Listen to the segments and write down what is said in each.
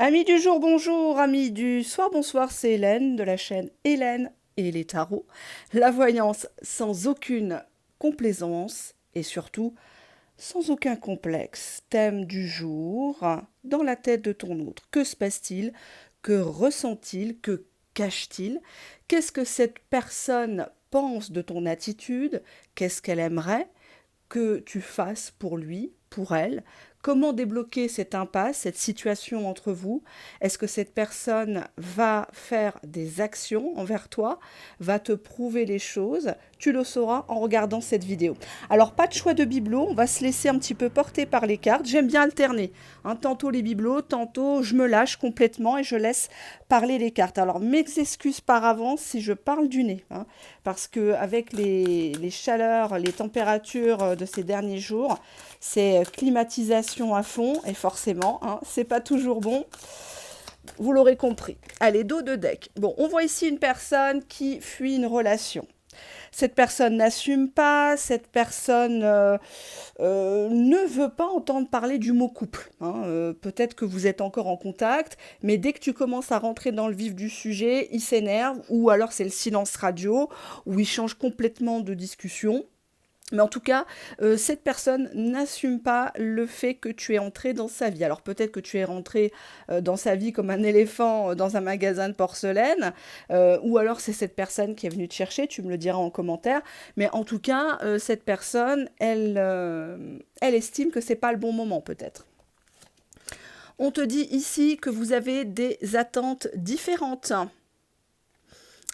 Amis du jour, bonjour, amis du soir, bonsoir, c'est Hélène de la chaîne Hélène et les tarots. La voyance sans aucune complaisance et surtout sans aucun complexe. Thème du jour, dans la tête de ton autre. Que se passe-t-il? Que ressent-il? Que cache-t-il? Qu'est-ce que cette personne pense de ton attitude? Qu'est-ce qu'elle aimerait que tu fasses pour lui, pour elle? Comment débloquer cette impasse, cette situation entre vous? Est-ce que cette personne va faire des actions envers toi, va te prouver les choses? Tu le sauras en regardant cette vidéo. Alors, pas de choix de bibelot, on va se laisser un petit peu porter par les cartes. J'aime bien alterner. Tantôt les bibelots, tantôt je me lâche complètement et je laisse parler les cartes. Alors, mes excuses par avance si je parle du nez, parce que avec les chaleurs, les températures de ces derniers jours, c'est climatisation à fond et forcément, c'est pas toujours bon. Vous l'aurez compris. Allez, dos de deck. Bon, on voit ici une personne qui fuit une relation. Cette personne n'assume pas, cette personne ne veut pas entendre parler du mot couple. Peut-être que vous êtes encore en contact, mais dès que tu commences à rentrer dans le vif du sujet, il s'énerve, ou alors c'est le silence radio, ou il change complètement de discussion. Mais en tout cas, cette personne n'assume pas le fait que tu es entré dans sa vie. Alors peut-être que tu es rentré dans sa vie comme un éléphant dans un magasin de porcelaine, ou alors c'est cette personne qui est venue te chercher, tu me le diras en commentaire. Mais en tout cas, cette personne, elle estime que c'est pas le bon moment peut-être. On te dit ici que vous avez des attentes différentes.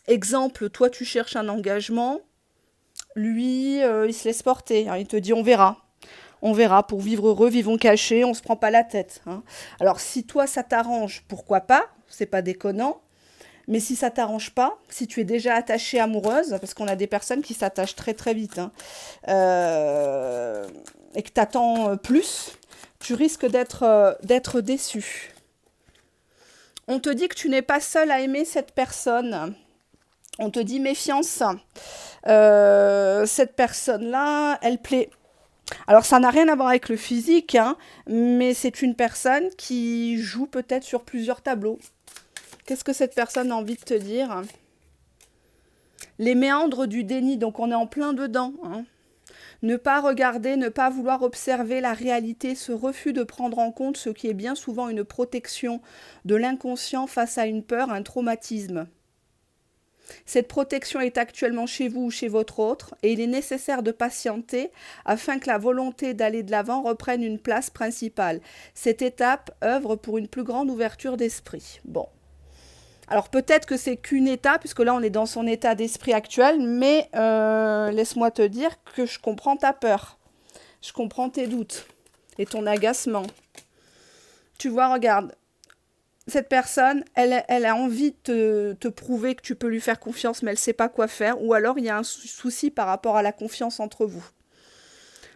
Exemple, toi tu cherches un engagement, lui, il se laisse porter. Il te dit on verra. On verra. Pour vivre heureux, vivons cachés, on ne se prend pas la tête. Alors si toi ça t'arrange, pourquoi pas? C'est pas déconnant. Mais si ça t'arrange pas, si tu es déjà attachée amoureuse, parce qu'on a des personnes qui s'attachent très très vite, et que t'attends plus, tu risques d'être déçu. On te dit que tu n'es pas seule à aimer cette personne. On te dit méfiance. Cette personne-là, elle plaît. Alors ça n'a rien à voir avec le physique, mais c'est une personne qui joue peut-être sur plusieurs tableaux. Qu'est-ce que cette personne a envie de te dire? Les méandres du déni, donc on est en plein dedans. Ne pas regarder, ne pas vouloir observer la réalité, ce refus de prendre en compte ce qui est bien souvent une protection de l'inconscient face à une peur, un traumatisme. Cette protection est actuellement chez vous ou chez votre autre et il est nécessaire de patienter afin que la volonté d'aller de l'avant reprenne une place principale. Cette étape œuvre pour une plus grande ouverture d'esprit. Bon. Alors peut-être que c'est qu'une étape, puisque là on est dans son état d'esprit actuel, mais laisse-moi te dire que je comprends ta peur. Je comprends tes doutes et ton agacement. Tu vois, regarde, cette personne, elle a envie de te prouver que tu peux lui faire confiance, mais elle ne sait pas quoi faire. Ou alors, il y a un souci par rapport à la confiance entre vous.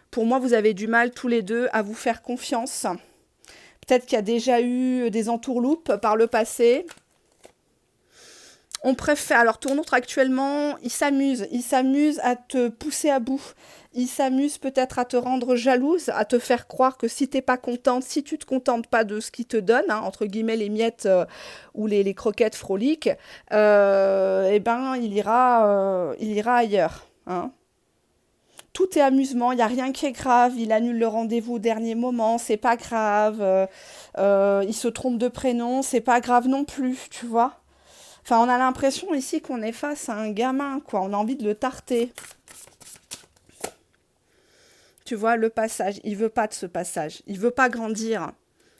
Pour moi, vous avez du mal tous les deux à vous faire confiance. Peut-être qu'il y a déjà eu des entourloupes par le passé. On préfère, alors ton autre actuellement, il s'amuse à te pousser à bout. Il s'amuse peut-être à te rendre jalouse, à te faire croire que si t'es pas contente, si tu te contentes pas de ce qu'il te donne, entre guillemets les miettes ou les croquettes froliques, eh ben il ira ailleurs. Tout est amusement, il n'y a rien qui est grave, il annule le rendez-vous au dernier moment, c'est pas grave, il se trompe de prénom, c'est pas grave non plus, tu vois. Enfin, on a l'impression ici qu'on est face à un gamin, quoi. On a envie de le tarter. Tu vois, le passage. Il veut pas de ce passage. Il veut pas grandir.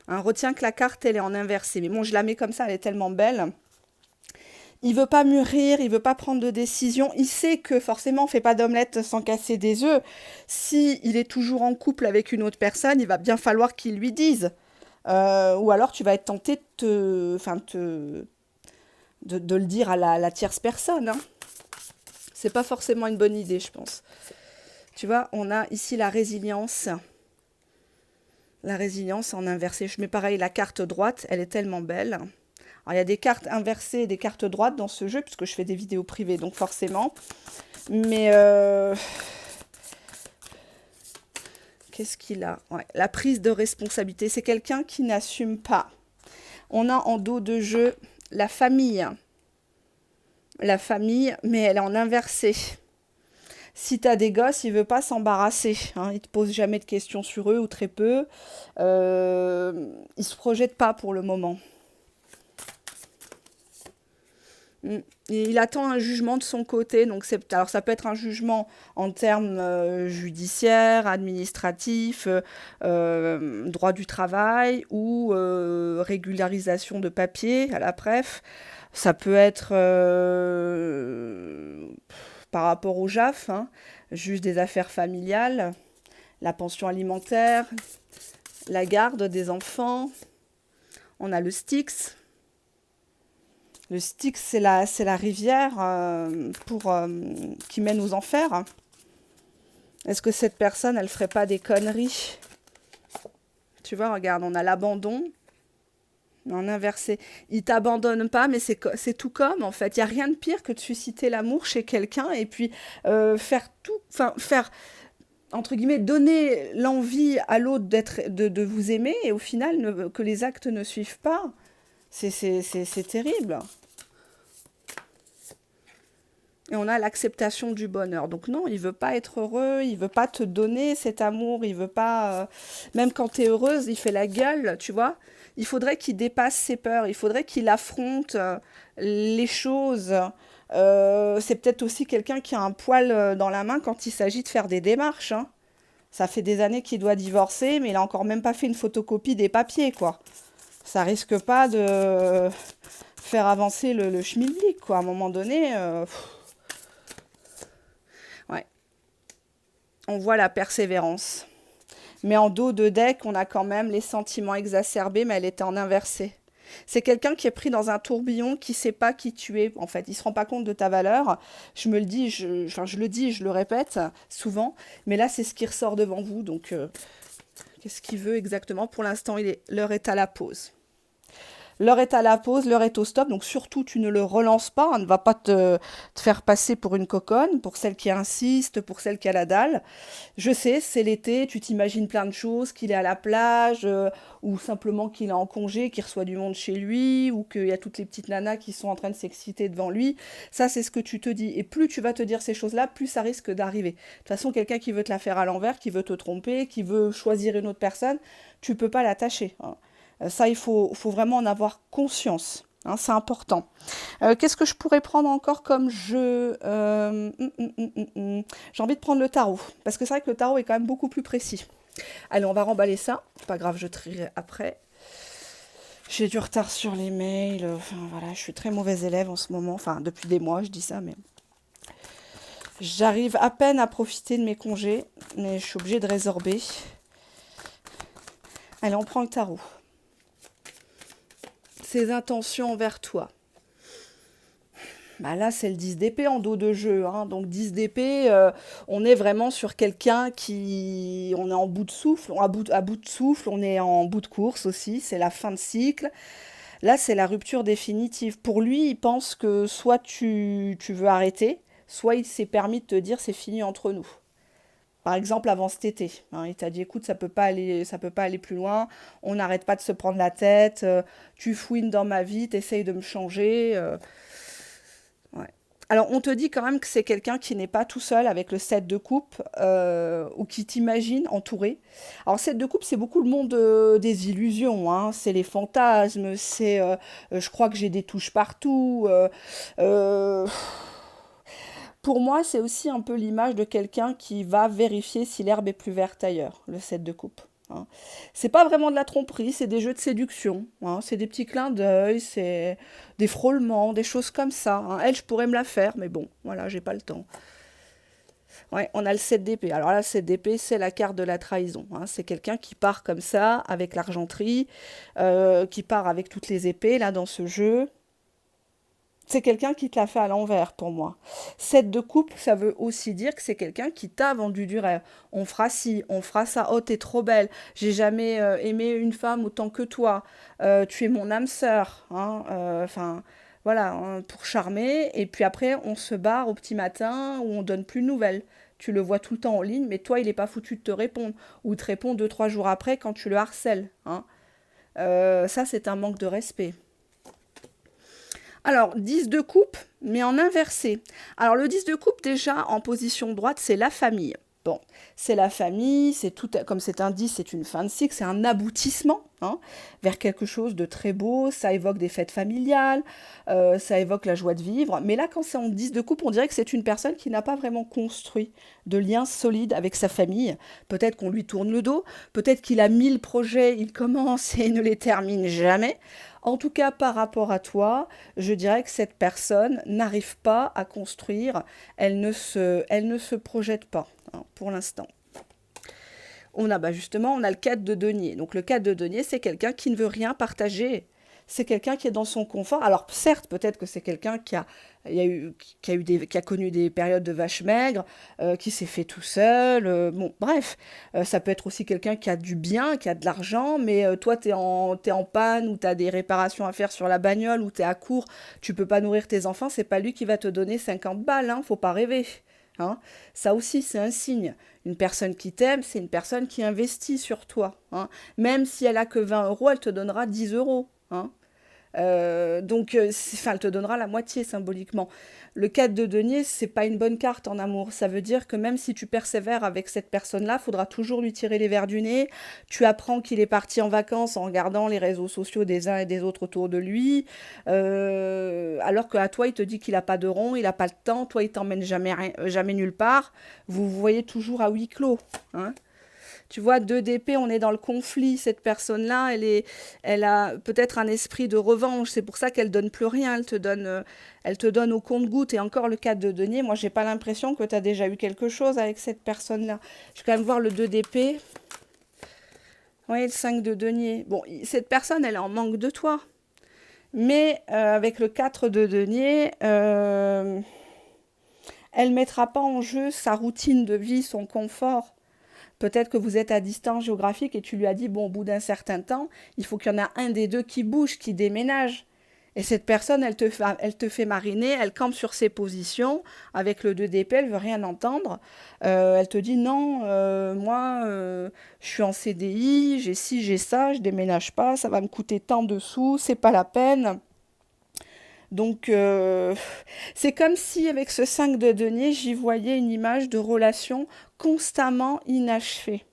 Retiens que la carte, elle est en inversé. Mais bon, je la mets comme ça, elle est tellement belle. Il veut pas mûrir, il veut pas prendre de décision. Il sait que forcément, on fait pas d'omelette sans casser des œufs. Si il est toujours en couple avec une autre personne, il va bien falloir qu'il lui dise. Ou alors, tu vas être tenté de le dire à la tierce personne. C'est pas forcément une bonne idée, je pense. Tu vois, on a ici la résilience. La résilience en inversé. Je mets pareil la carte droite, elle est tellement belle. Alors, il y a des cartes inversées et des cartes droites dans ce jeu, puisque je fais des vidéos privées, donc forcément. Mais qu'est-ce qu'il a? La prise de responsabilité. C'est quelqu'un qui n'assume pas. On a en dos de jeu la famille. La famille, mais elle est en inversé. Si tu as des gosses, il veut pas s'embarrasser. Hein, il te pose jamais de questions sur eux ou très peu. Il se projette pas pour le moment. Mm. Et il attend un jugement de son côté. Donc alors ça peut être un jugement en termes judiciaires, administratifs, droit du travail ou régularisation de papier à la PREF. Ça peut être par rapport au JAF, hein, juge des affaires familiales, la pension alimentaire, la garde des enfants. On a le Styx. Le Styx, c'est la rivière qui mène aux enfers. Est-ce que cette personne, elle ferait pas des conneries? Tu vois, regarde, on a l'abandon en inversé. Il t'abandonne pas, mais c'est tout comme, en fait. Il n'y a rien de pire que de susciter l'amour chez quelqu'un et puis faire tout, enfin, faire, entre guillemets, donner l'envie à l'autre de vous aimer et au final, que les actes ne suivent pas. C'est terrible. Et on a l'acceptation du bonheur. Donc non, il veut pas être heureux, il veut pas te donner cet amour, il veut pas... même quand tu es heureuse, il fait la gueule, tu vois. Il faudrait qu'il dépasse ses peurs, il faudrait qu'il affronte les choses. C'est peut-être aussi quelqu'un qui a un poil dans la main quand il s'agit de faire des démarches. Hein. Ça fait des années qu'il doit divorcer, mais il a encore même pas fait une photocopie des papiers, quoi. Ça risque pas de faire avancer le schmilblick, quoi. À un moment donné... ouais. On voit la persévérance. Mais en dos de deck, on a quand même les sentiments exacerbés, mais elle était en inversé. C'est quelqu'un qui est pris dans un tourbillon, qui ne sait pas qui tu es, en fait. Il ne se rend pas compte de ta valeur. Je me le dis, je le dis, je le répète souvent, mais là, c'est ce qui ressort devant vous. Donc, qu'est-ce qu'il veut exactement? Pour l'instant, l'heure est à la pause. L'heure est à la pause, l'heure est au stop, donc surtout tu ne le relances pas, hein, ne va pas te faire passer pour une coconne, pour celle qui insiste, pour celle qui a la dalle. Je sais, c'est l'été, tu t'imagines plein de choses, qu'il est à la plage, ou simplement qu'il est en congé, qu'il reçoit du monde chez lui, ou qu'il y a toutes les petites nanas qui sont en train de s'exciter devant lui. Ça, c'est ce que tu te dis. Et plus tu vas te dire ces choses-là, plus ça risque d'arriver. De toute façon, quelqu'un qui veut te la faire à l'envers, qui veut te tromper, qui veut choisir une autre personne, tu peux pas l'attacher. Hein. Ça, il faut vraiment en avoir conscience. Hein, c'est important. Qu'est-ce que je pourrais prendre encore comme jeu J'ai envie de prendre le tarot. Parce que c'est vrai que le tarot est quand même beaucoup plus précis. Allez, on va remballer ça. Pas grave, je trierai après. J'ai du retard sur les mails. Enfin, voilà, je suis très mauvaise élève en ce moment. Enfin, depuis des mois, je dis ça, mais... J'arrive à peine à profiter de mes congés. Mais je suis obligée de résorber. Allez, on prend le tarot. Ses intentions envers toi. Bah là, c'est le 10 d'épée en dos de jeu. Hein. Donc 10 d'épée, on est vraiment sur quelqu'un qui... On est en bout de souffle, à bout de souffle, on est en bout de course aussi, c'est la fin de cycle. Là, c'est la rupture définitive. Pour lui, il pense que soit tu veux arrêter, soit il s'est permis de te dire c'est fini entre nous. Par exemple, avant cet été, hein, il t'a dit écoute, ça peut pas aller plus loin, on n'arrête pas de se prendre la tête, tu fouines dans ma vie, t'essayes de me changer. Ouais. Alors, on te dit quand même que c'est quelqu'un qui n'est pas tout seul avec le 7 de coupe ou qui t'imagine entouré. Alors, 7 de coupe, c'est beaucoup le monde des illusions. Hein. C'est les fantasmes, c'est je crois que j'ai des touches partout. Euh, pour moi, c'est aussi un peu l'image de quelqu'un qui va vérifier si l'herbe est plus verte ailleurs, le 7 de coupe. Hein. C'est pas vraiment de la tromperie, c'est des jeux de séduction. Hein. C'est des petits clins d'œil, c'est des frôlements, des choses comme ça. Hein. Elle, je pourrais me la faire, mais bon, voilà, j'ai pas le temps. Ouais, on a le 7 d'épée. Alors là, le 7 d'épée, c'est la carte de la trahison. Hein. C'est quelqu'un qui part comme ça, avec l'argenterie, qui part avec toutes les épées, là, dans ce jeu. C'est quelqu'un qui te l'a fait à l'envers pour moi. 7 de coupe, ça veut aussi dire que c'est quelqu'un qui t'a vendu du rêve. On fera ci, on fera ça. Oh, t'es trop belle. J'ai jamais aimé une femme autant que toi. Tu es mon âme sœur. Hein, enfin, voilà, hein, pour charmer. Et puis après, on se barre au petit matin où on donne plus de nouvelles. Tu le vois tout le temps en ligne, mais toi, il n'est pas foutu de te répondre. Ou te répond 2, 3 jours après quand tu le harcèles. Hein. Ça, c'est un manque de respect. Alors, 10 de coupe, mais en inversé. Alors, le 10 de coupe, déjà, en position droite, c'est la famille. Bon, c'est la famille, c'est tout, comme c'est un 10, c'est une fin de cycle, c'est un aboutissement hein, vers quelque chose de très beau, ça évoque des fêtes familiales, ça évoque la joie de vivre. Mais là, quand c'est en 10 de coupe, on dirait que c'est une personne qui n'a pas vraiment construit de liens solides avec sa famille. Peut-être qu'on lui tourne le dos, peut-être qu'il a 1000 projets, il commence et ne les termine jamais. En tout cas, par rapport à toi, je dirais que cette personne n'arrive pas à construire, elle ne se projette pas hein, pour l'instant. On a justement, on a le 4 de denier. Donc le 4 de denier, c'est quelqu'un qui ne veut rien partager. C'est quelqu'un qui est dans son confort. Alors certes, peut-être que c'est quelqu'un qui a connu des périodes de vache maigre, qui s'est fait tout seul. Bon, bref, ça peut être aussi quelqu'un qui a du bien, qui a de l'argent, mais toi, t'es en panne ou t'as des réparations à faire sur la bagnole ou t'es à court, tu peux pas nourrir tes enfants, c'est pas lui qui va te donner 50 balles, hein, faut pas rêver. Hein. Ça aussi, c'est un signe. Une personne qui t'aime, c'est une personne qui investit sur toi. Hein. Même si elle a que 20 euros, elle te donnera 10 euros. Hein. Elle te donnera la moitié symboliquement. Le 4 de denier, c'est pas une bonne carte en amour. Ça veut dire que même si tu persévères avec cette personne-là, il faudra toujours lui tirer les verres du nez. Tu apprends qu'il est parti en vacances en regardant les réseaux sociaux des uns et des autres autour de lui. Alors qu'à toi, il te dit qu'il n'a pas de rond, il n'a pas le temps. Toi, il t'emmène jamais nulle part. Vous vous voyez toujours à huis clos. Hein. Tu vois, 2 d'épée, on est dans le conflit. Cette personne-là, elle a peut-être un esprit de revanche. C'est pour ça qu'elle donne plus rien. Elle te donne au compte-gouttes. Et encore le 4 de denier, moi, j'ai pas l'impression que tu as déjà eu quelque chose avec cette personne-là. Je vais quand même voir le 2 d'épée. Oui, le 5 de denier. Bon, cette personne, elle est en manque de toi. Mais avec le 4 de denier, elle ne mettra pas en jeu sa routine de vie, son confort. Peut-être que vous êtes à distance géographique et tu lui as dit, bon, au bout d'un certain temps, il faut qu'il y en a un des deux qui bouge, qui déménage. Et cette personne, elle te fait mariner, elle campe sur ses positions, avec le 2 d'épée, elle veut rien entendre. Elle te dit, non, moi, je suis en CDI, j'ai ci, j'ai ça, je déménage pas, ça va me coûter tant de sous, c'est pas la peine. Donc, c'est comme si avec ce 5 de denier, j'y voyais une image de relation constamment inachevée.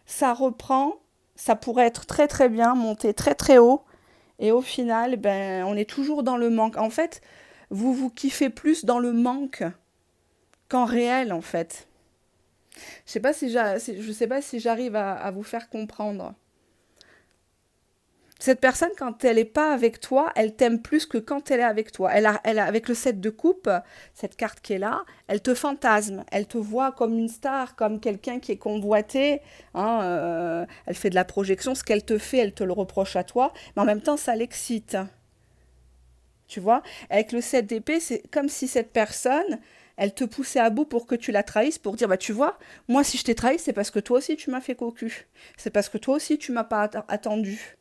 Ça reprend, ça pourrait être très très bien, monter très très haut, et au final, ben, on est toujours dans le manque. En fait, vous vous kiffez plus dans le manque qu'en réel, en fait. Je sais pas si j'arrive à vous faire comprendre. Cette personne, quand elle n'est pas avec toi, elle t'aime plus que quand elle est avec toi. Avec le 7 de coupe, cette carte qui est là, elle te fantasme. Elle te voit comme une star, comme quelqu'un qui est convoité. Hein, elle fait de la projection. Ce qu'elle te fait, elle te le reproche à toi. Mais en même temps, ça l'excite. Tu vois. Avec le 7 d'épée, c'est comme si cette personne, elle te poussait à bout pour que tu la trahisses, pour dire, bah tu vois, moi si je t'ai trahi, c'est parce que toi aussi tu m'as fait cocu. C'est parce que toi aussi tu m'as pas attendu.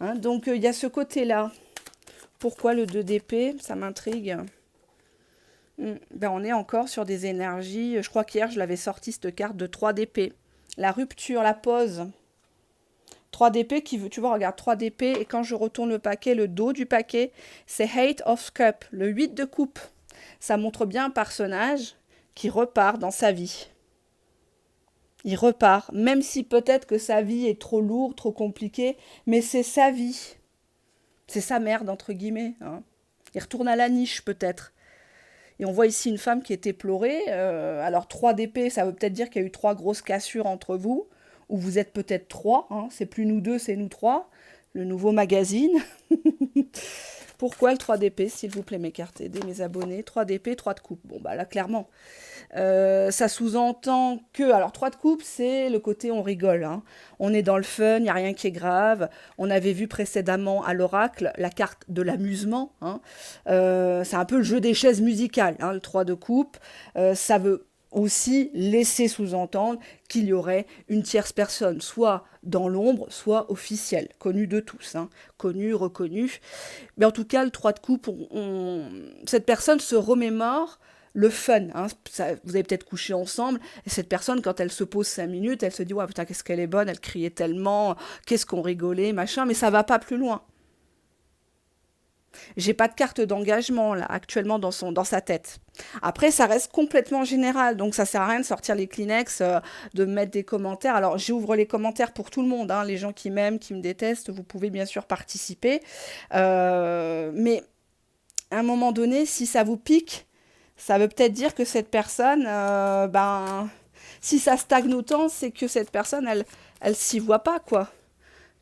Hein, donc il y a ce côté-là. Pourquoi le 2 d'épée? Ça m'intrigue. Ben, on est encore sur des énergies. Je crois qu'hier, je l'avais sorti cette carte de 3 d'épée. La rupture, la pause. 3 d'épée qui veut, tu vois, regarde, 3 d'épée. Et quand je retourne le paquet, le dos du paquet, c'est Eight of Cup, le 8 de coupe. Ça montre bien un personnage qui repart dans sa vie. Il repart, même si peut-être que sa vie est trop lourde, trop compliquée, mais c'est sa vie. C'est sa merde, entre guillemets. Hein. Il retourne à la niche, peut-être. Et on voit ici une femme qui est éplorée. Alors, 3 d'épée, ça veut peut-être dire qu'il y a eu 3 grosses cassures entre vous, ou vous êtes peut-être 3. Hein. C'est plus nous 2, c'est nous 3. Le nouveau magazine. Pourquoi le 3 d'épée, s'il vous plaît, mes cartes, aidez mes abonnés. 3 d'épée, 3 de coupe. Bon, bah là, clairement. Ça sous-entend que... Alors, 3 de coupe, c'est le côté on rigole. Hein. On est dans le fun, il n'y a rien qui est grave. On avait vu précédemment à l'oracle la carte de l'amusement. Hein. C'est un peu le jeu des chaises musicales, hein, le 3 de coupe. Ça veut aussi laisser sous-entendre qu'il y aurait une tierce personne, soit dans l'ombre, soit officielle, connue de tous, hein, connue, reconnue. Mais en tout cas, le 3 de coupe, cette personne se remémore le fun. Hein. Vous avez peut-être couché ensemble, et cette personne, quand elle se pose 5 minutes, elle se dit, ouais, putain, qu'est-ce qu'elle est bonne, elle criait tellement, qu'est-ce qu'on rigolait, machin, mais ça va pas plus loin. J'ai pas de carte d'engagement là actuellement dans sa tête. Après, ça reste complètement général, donc ça sert à rien de sortir les Kleenex, de mettre des commentaires. Alors j'ouvre les commentaires pour tout le monde, hein, les gens qui m'aiment, qui me détestent, vous pouvez bien sûr participer. Mais à un moment donné, si ça vous pique, ça veut peut-être dire que cette personne, ben, si ça stagne autant, c'est que cette personne, elle s'y voit pas, quoi.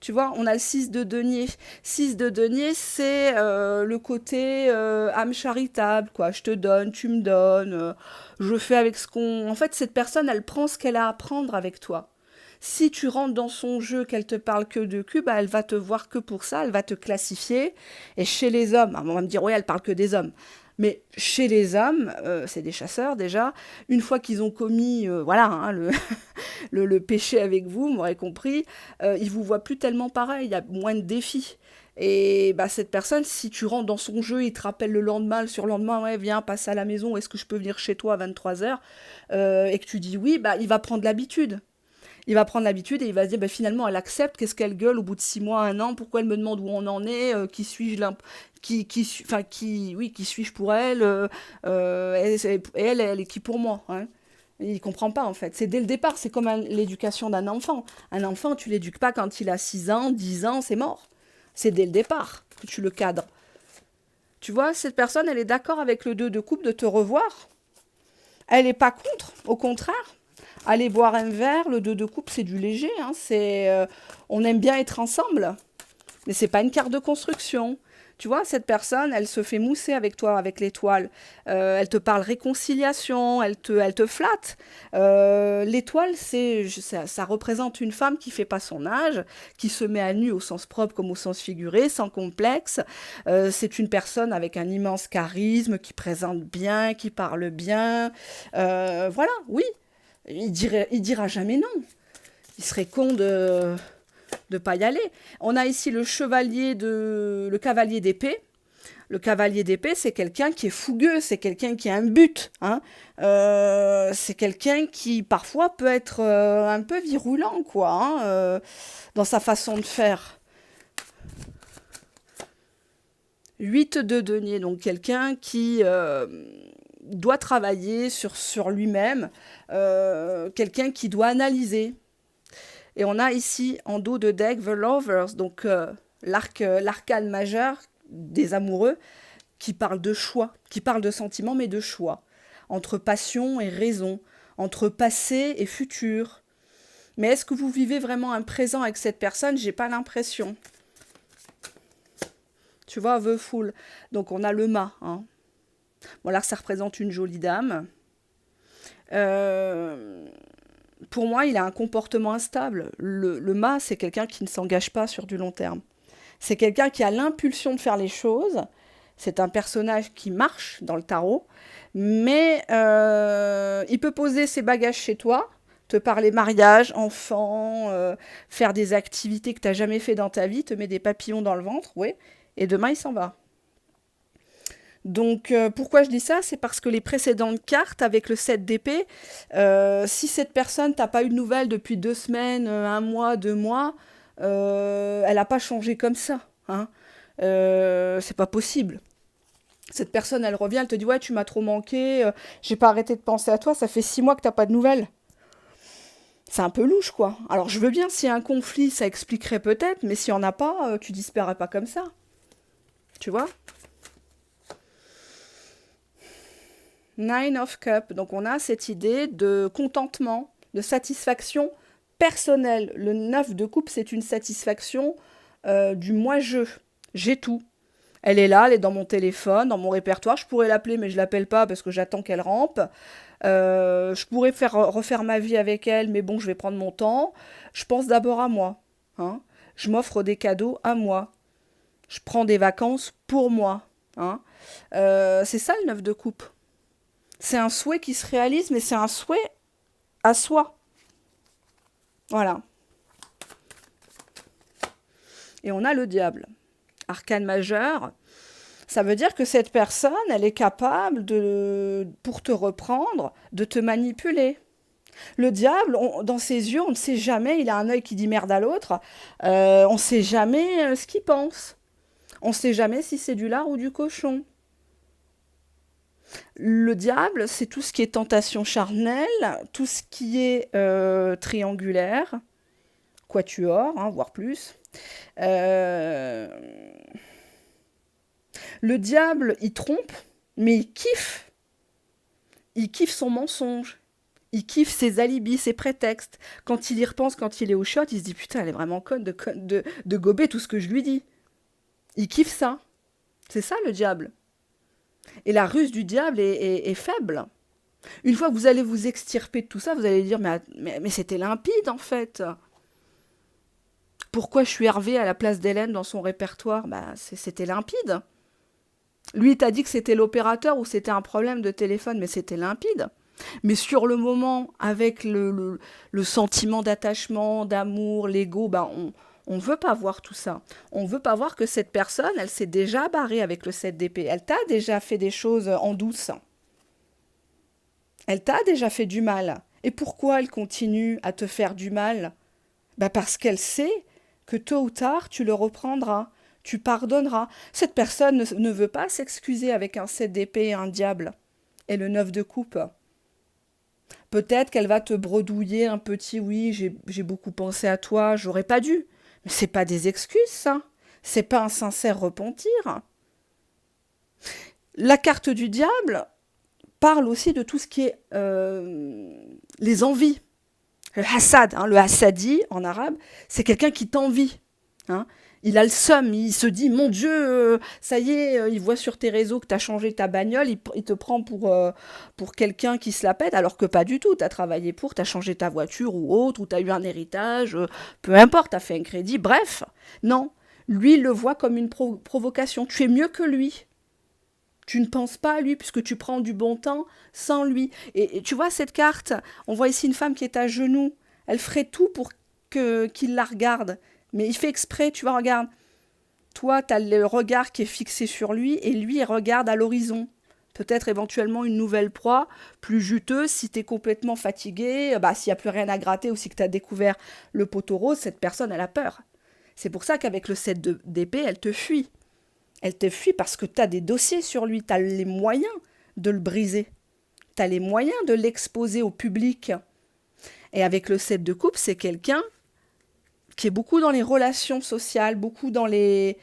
Tu vois, on a le 6 de denier. 6 de denier, c'est le côté âme charitable, quoi. Je te donne, tu me donnes, je fais avec ce qu'on... En fait, cette personne, elle prend ce qu'elle a à prendre avec toi. Si tu rentres dans son jeu, qu'elle te parle que de cul, bah, elle va te voir que pour ça, elle va te classifier. Et chez les hommes, on va me dire, oui, elle parle que des hommes. Mais chez les hommes, c'est des chasseurs déjà, une fois qu'ils ont commis voilà, hein, le péché avec vous, vous m'aurez compris, ils vous voient plus tellement pareil, il y a moins de défis. Et bah, cette personne, si tu rentres dans son jeu, il te rappelle le lendemain, le surlendemain, ouais, viens, passe à la maison, est-ce que je peux venir chez toi à 23h, et que tu dis oui, bah, il va prendre l'habitude. Il va prendre l'habitude et il va se dire, bah, finalement, elle accepte, qu'est-ce qu'elle gueule au bout de 6 mois, un an, pourquoi elle me demande où on en est, qui suis-je enfin, oui, qui suis-je pour elle, elle est qui pour moi, hein. Il comprend pas en fait. C'est dès le départ, c'est comme l'éducation d'un enfant. Un enfant, tu l'éduques pas quand il a 6 ans, 10 ans, c'est mort. C'est dès le départ que tu le cadres. Tu vois, cette personne, elle est d'accord avec le 2 de coupe de te revoir. Elle n'est pas contre, au contraire. Aller boire un verre, le 2 de coupe, c'est du léger. Hein, on aime bien être ensemble, mais c'est pas une carte de construction. Tu vois, cette personne, elle se fait mousser avec toi, avec l'étoile. Elle te parle réconciliation, elle te flatte. L'étoile, ça représente une femme qui fait pas son âge, qui se met à nu au sens propre comme au sens figuré, sans complexe. C'est une personne avec un immense charisme, qui présente bien, qui parle bien. Voilà, oui. Il dira jamais non. Il serait con de pas y aller. On a ici le cavalier d'épée. Le cavalier d'épée, c'est quelqu'un qui est fougueux, c'est quelqu'un qui a un but. Hein. C'est quelqu'un qui parfois peut être un peu virulent, quoi, hein, dans sa façon de faire. 8 de denier, donc quelqu'un qui doit travailler sur lui-même, quelqu'un qui doit analyser. Et on a ici, en dos de deck, The Lovers, donc l'arcane majeur des amoureux, qui parle de choix, qui parle de sentiments, mais de choix, entre passion et raison, entre passé et futur. Mais est-ce que vous vivez vraiment un présent avec cette personne? J'ai pas l'impression. Tu vois, The Fool. Donc on a le mât. Hein. Bon, là, ça représente une jolie dame. Pour moi, il a un comportement instable. Le mât, c'est quelqu'un qui ne s'engage pas sur du long terme. C'est quelqu'un qui a l'impulsion de faire les choses. C'est un personnage qui marche dans le tarot. Mais il peut poser ses bagages chez toi, te parler mariage, enfant, faire des activités que tu n'as jamais fait dans ta vie, te met des papillons dans le ventre, oui. Et demain, il s'en va. Donc, pourquoi je dis ça? C'est parce que les précédentes cartes, avec le 7 d'épée, si cette personne t'a pas eu de nouvelles depuis 2 semaines, un mois, 2 mois, elle n'a pas changé comme ça. Hein. C'est pas possible. Cette personne, elle revient, elle te dit, ouais, tu m'as trop manqué, j'ai pas arrêté de penser à toi, ça fait 6 mois que t'as pas de nouvelles. C'est un peu louche, quoi. Alors, je veux bien, s'il y a un conflit, ça expliquerait peut-être, mais s'il n'y en a pas, tu disparaîtrais pas comme ça. Tu vois? Nine of Cups. Donc on a cette idée de contentement, de satisfaction personnelle. Le 9 de coupe, c'est une satisfaction du moi-je. J'ai tout. Elle est là, elle est dans mon téléphone, dans mon répertoire. Je pourrais l'appeler, mais je l'appelle pas parce que j'attends qu'elle rampe. Je pourrais refaire ma vie avec elle, mais bon, je vais prendre mon temps. Je pense d'abord à moi. Hein. Je m'offre des cadeaux à moi. Je prends des vacances pour moi. Hein. C'est ça le 9 de coupe. C'est un souhait qui se réalise, mais c'est un souhait à soi. Voilà. Et on a le diable. Arcane majeur, Ça veut dire que cette personne, elle est capable de, pour te reprendre, de te manipuler. Le diable, dans ses yeux, on ne sait jamais, il a un œil qui dit merde à l'autre, on ne sait jamais ce qu'il pense. On ne sait jamais si c'est du lard ou du cochon. Le diable, c'est tout ce qui est tentation charnelle, tout ce qui est triangulaire, quatuor, hein, voire plus. Euh, le diable, il trompe, mais il kiffe. Il kiffe son mensonge. Il kiffe ses alibis, ses prétextes. Quand il y repense, quand il est au shot, il se dit putain, elle est vraiment conne de gober tout ce que je lui dis. Il kiffe ça. C'est ça le diable. Et la ruse du diable est faible. Une fois que vous allez vous extirper de tout ça, vous allez dire mais c'était limpide en fait. Pourquoi je suis Hervé à la place d'Hélène dans son répertoire? Bah, c'était limpide. Lui, il t'a dit que c'était l'opérateur ou c'était un problème de téléphone, mais c'était limpide. Mais sur le moment, avec le sentiment d'attachement, d'amour, l'ego, bah on veut pas voir tout ça. On veut pas voir que cette personne, elle s'est déjà barrée avec le 7 d'épée. Elle t'a déjà fait des choses en douce. Elle t'a déjà fait du mal. Et pourquoi elle continue à te faire du mal? Bah parce qu'elle sait que tôt ou tard, tu le reprendras, tu pardonneras. Cette personne ne veut pas s'excuser avec un 7 d'épée et un diable. Et le 9 de coupe. Peut-être qu'elle va te bredouiller un petit oui, j'ai beaucoup pensé à toi, j'aurais pas dû. Mais c'est pas des excuses, ça. C'est pas un sincère repentir. La carte du diable parle aussi de tout ce qui est les envies. Le hassad, hein, le hassadi en arabe, c'est quelqu'un qui t'envie. Hein. Il a le seum, il se dit, mon Dieu, ça y est, il voit sur tes réseaux que tu as changé ta bagnole, il te prend pour quelqu'un qui se la pète, alors que pas du tout. Tu as travaillé pour, tu as changé ta voiture ou autre, ou tu as eu un héritage, peu importe, tu as fait un crédit, bref. Non, lui, il le voit comme une provocation. Tu es mieux que lui. Tu ne penses pas à lui puisque tu prends du bon temps sans lui. Et tu vois cette carte, on voit ici une femme qui est à genoux. Elle ferait tout pour qu'il la regarde. Mais il fait exprès, tu vois, regarde. Toi, tu as le regard qui est fixé sur lui et lui, il regarde à l'horizon. Peut-être éventuellement une nouvelle proie, plus juteuse, si tu es complètement fatigué, bah, s'il n'y a plus rien à gratter ou si tu as découvert le poteau rose, cette personne, elle a peur. C'est pour ça qu'avec le 7 d'épée, elle te fuit. Elle te fuit parce que tu as des dossiers sur lui, tu as les moyens de le briser. Tu as les moyens de l'exposer au public. Et avec le 7 de coupe, c'est quelqu'un qui est beaucoup dans les relations sociales, beaucoup dans le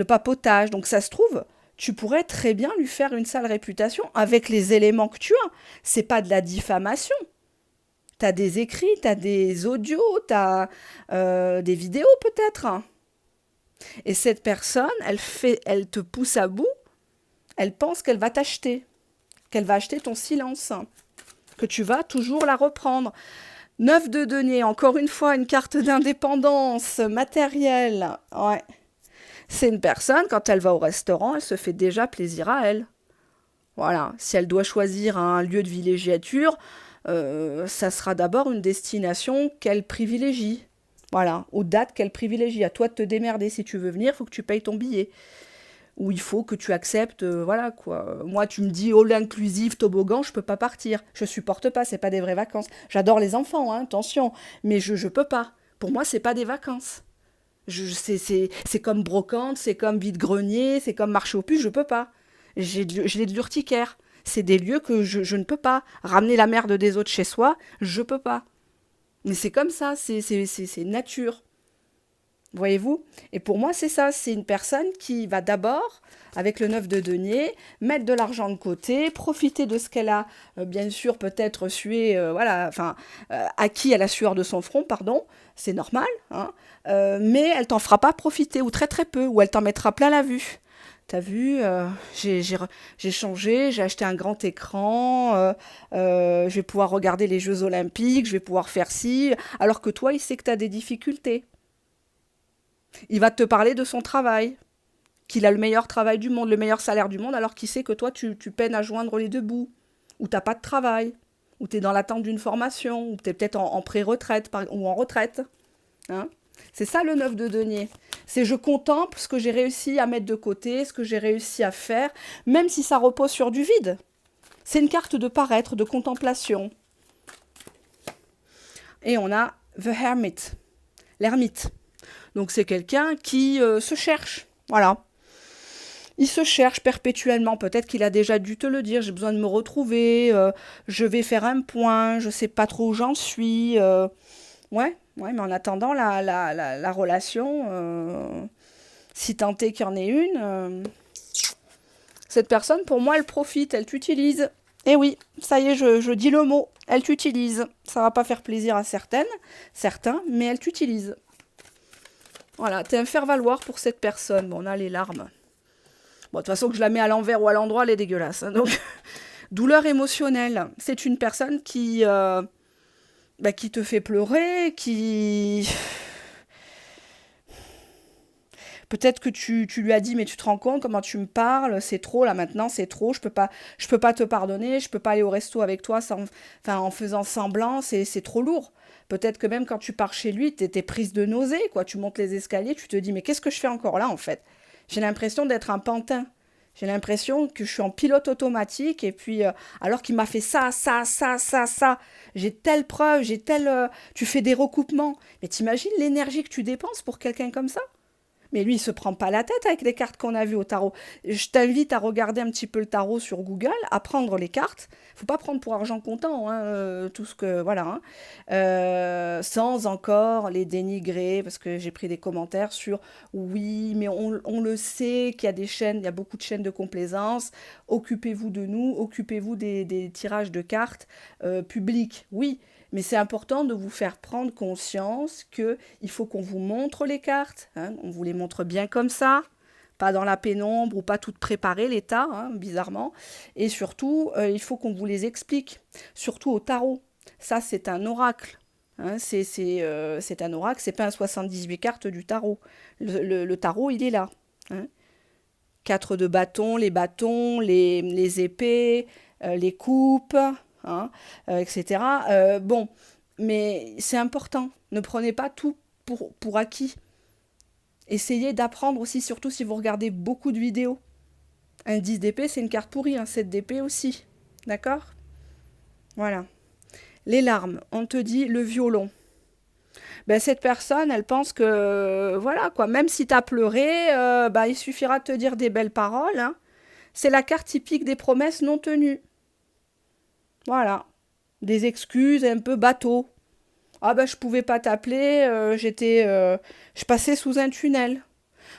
papotage. Donc ça se trouve, tu pourrais très bien lui faire une sale réputation avec les éléments que tu as. C'est pas de la diffamation. Tu as des écrits, tu as des audios, tu as des vidéos peut-être. Et cette personne, elle te pousse à bout, elle pense qu'elle va t'acheter, qu'elle va acheter ton silence, que tu vas toujours la reprendre. 9 de denier, encore une fois, une carte d'indépendance matérielle. Ouais. C'est une personne, quand elle va au restaurant, elle se fait déjà plaisir à elle. Voilà. Si elle doit choisir un lieu de villégiature, ça sera d'abord une destination qu'elle privilégie. Voilà, aux dates qu'elle privilégie. À toi de te démerder. Si tu veux venir, il faut que tu payes ton billet. Ou il faut que tu acceptes, voilà quoi. Moi, tu me dis all inclusive, toboggan, je peux pas partir. Je supporte pas, c'est pas des vraies vacances. J'adore les enfants, hein, attention, mais je peux pas. Pour moi, c'est pas des vacances. C'est comme brocante, c'est comme vide-grenier, c'est comme marché aux puces, je peux pas. J'ai de l'urticaire. C'est des lieux que je ne peux pas. Ramener la merde des autres chez soi, je peux pas. Mais c'est comme ça, c'est nature. Voyez-vous? Et pour moi, c'est ça. C'est une personne qui va d'abord, avec le 9 de denier, mettre de l'argent de côté, profiter de ce qu'elle a, bien sûr, peut-être sué, voilà, enfin, acquis à la sueur de son front, pardon. C'est normal, hein. Mais elle t'en fera pas profiter, ou très très peu, ou elle t'en mettra plein la vue. T'as vu, j'ai changé, j'ai acheté un grand écran, je vais pouvoir regarder les Jeux Olympiques, je vais pouvoir faire ci, alors que toi, il sait que tu as des difficultés. Il va te parler de son travail, qu'il a le meilleur travail du monde, le meilleur salaire du monde, alors qu'il sait que toi, tu peines à joindre les deux bouts, ou t'as pas de travail, ou tu es dans l'attente d'une formation, ou tu es peut-être en pré-retraite ou en retraite. Hein. C'est ça le 9 de denier. C'est je contemple ce que j'ai réussi à mettre de côté, ce que j'ai réussi à faire, même si ça repose sur du vide. C'est une carte de paraître, de contemplation. Et on a The Hermit, l'ermite. Donc c'est quelqu'un qui se cherche, voilà. Il se cherche perpétuellement, peut-être qu'il a déjà dû te le dire, j'ai besoin de me retrouver, je vais faire un point, je sais pas trop où j'en suis. Ouais, mais en attendant la relation, si tant est qu'il y en ait une, cette personne, pour moi, elle profite, elle t'utilise. Eh oui, ça y est, je dis le mot, elle t'utilise. Ça va pas faire plaisir à certains, mais elle t'utilise. Voilà, t'es un faire-valoir pour cette personne. Bon, on a les larmes. Bon, de toute façon, que je la mets à l'envers ou à l'endroit, elle est dégueulasse. Hein, donc, douleur émotionnelle. C'est une personne qui te fait pleurer, qui... Peut-être que tu lui as dit, mais tu te rends compte comment tu me parles, c'est trop là maintenant, c'est trop, je peux pas te pardonner, je peux pas aller au resto avec toi en faisant semblant, c'est trop lourd. Peut-être que même quand tu pars chez lui, t'es prise de nausée, quoi. Tu montes les escaliers, tu te dis, mais qu'est-ce que je fais encore là, en fait? J'ai l'impression d'être un pantin. J'ai l'impression que je suis en pilote automatique et puis, alors qu'il m'a fait ça, j'ai telle preuve, tu fais des recoupements. Mais t'imagines l'énergie que tu dépenses pour quelqu'un comme ça? Mais lui, il se prend pas la tête avec les cartes qu'on a vues au tarot. Je t'invite à regarder un petit peu le tarot sur Google, à prendre les cartes. Faut pas prendre pour argent comptant, hein, tout ce que... Voilà. Hein. Sans encore les dénigrer, parce que j'ai pris des commentaires sur oui, mais on le sait qu'il y a des chaînes, il y a beaucoup de chaînes de complaisance. Occupez-vous de nous, occupez-vous des tirages de cartes publics. Oui, mais c'est important de vous faire prendre conscience qu'il faut qu'on vous montre les cartes. Hein, on vous les montre bien comme ça, pas dans la pénombre ou pas toutes préparées, l'état, hein, bizarrement. Et surtout, il faut qu'on vous les explique, surtout au tarot. Ça, c'est un oracle. Hein, c'est un oracle, c'est pas un 78 cartes du tarot. Le tarot, il est là. Hein. 4 de bâtons, les épées, les coupes... Hein, etc. Bon, mais c'est important. Ne prenez pas tout pour acquis. Essayez d'apprendre aussi, surtout si vous regardez beaucoup de vidéos. Un 10 d'épée, c'est une carte pourrie, un 7 d'épée aussi. D'accord? Voilà. Les larmes, on te dit le violon. Ben, cette personne, elle pense que, voilà, quoi, même si tu as pleuré, il suffira de te dire des belles paroles. Hein. C'est la carte typique des promesses non tenues. Voilà. Des excuses un peu bateau. Ah je pouvais pas t'appeler, je passais sous un tunnel.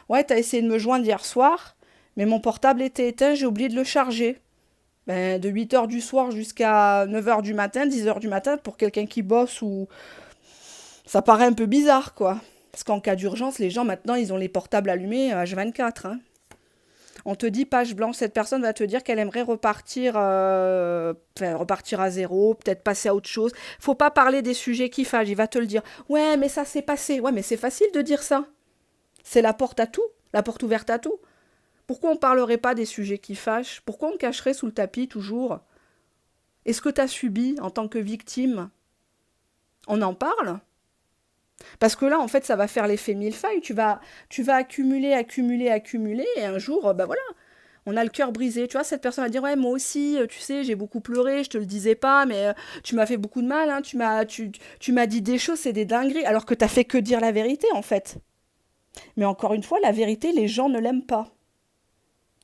Ouais, t'as essayé de me joindre hier soir, mais mon portable était éteint, j'ai oublié de le charger. De 8h du soir jusqu'à 9h du matin, 10h du matin, pour quelqu'un qui bosse ou... Ça paraît un peu bizarre, quoi. Parce qu'en cas d'urgence, les gens, maintenant, ils ont les portables allumés H24, hein. On te dit page blanche, cette personne va te dire qu'elle aimerait repartir à zéro, peut-être passer à autre chose. Faut pas parler des sujets qui fâchent, il va te le dire. Ouais, mais ça s'est passé. Ouais, mais c'est facile de dire ça. C'est la porte à tout, la porte ouverte à tout. Pourquoi on parlerait pas des sujets qui fâchent? Pourquoi on cacherait sous le tapis toujours? Est-ce que tu as subi en tant que victime? On en parle? Parce que là, en fait, ça va faire l'effet millefeuille. Tu vas accumuler, et un jour, voilà, on a le cœur brisé. Tu vois, cette personne va dire, ouais, moi aussi, tu sais, j'ai beaucoup pleuré, je te le disais pas, mais tu m'as fait beaucoup de mal, hein, tu m'as dit des choses, c'est des dingueries, alors que t'as fait que dire la vérité, en fait. Mais encore une fois, la vérité, les gens ne l'aiment pas.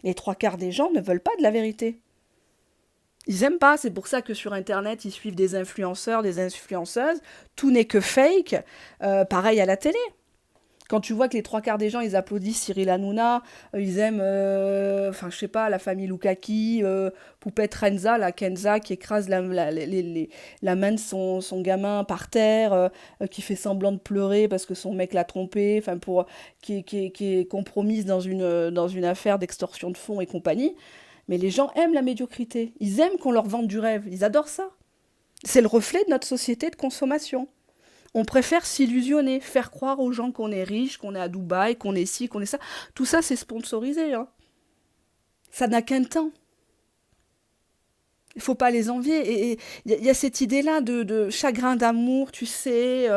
Les 3/4 des gens ne veulent pas de la vérité. Ils aiment pas, c'est pour ça que sur Internet, ils suivent des influenceurs, des influenceuses. Tout n'est que fake. Pareil à la télé. Quand tu vois que les 3/4 des gens, ils applaudissent Cyril Hanouna, ils aiment, je sais pas, la famille Loukaki, Poupette Renza, la Kenza, qui écrase la main de son gamin par terre, qui fait semblant de pleurer parce que son mec l'a trompée, qui est compromise dans une affaire d'extorsion de fonds et compagnie. Mais les gens aiment la médiocrité. Ils aiment qu'on leur vende du rêve. Ils adorent ça. C'est le reflet de notre société de consommation. On préfère s'illusionner, faire croire aux gens qu'on est riche, qu'on est à Dubaï, qu'on est ci, qu'on est ça. Tout ça, c'est sponsorisé. Hein. Ça n'a qu'un temps. Il faut pas les envier. Et il y a cette idée-là de chagrin d'amour, tu sais.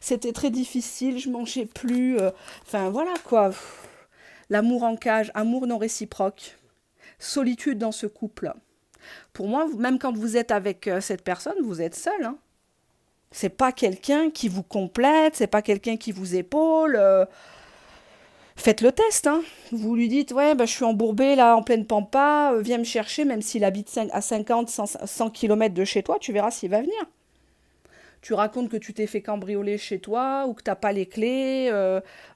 C'était très difficile, je mangeais plus. Enfin, voilà quoi. L'amour en cage, amour non réciproque, solitude dans ce couple. Pour moi, même quand vous êtes avec cette personne, vous êtes seul. Hein. C'est pas quelqu'un qui vous complète, c'est pas quelqu'un qui vous épaule. Faites le test, hein. Vous lui dites, ouais, bah, je suis embourbée là, en pleine pampa, viens me chercher, même s'il habite à 50, 100 km de chez toi, tu verras s'il va venir. Tu racontes que tu t'es fait cambrioler chez toi ou que t'as pas les clés,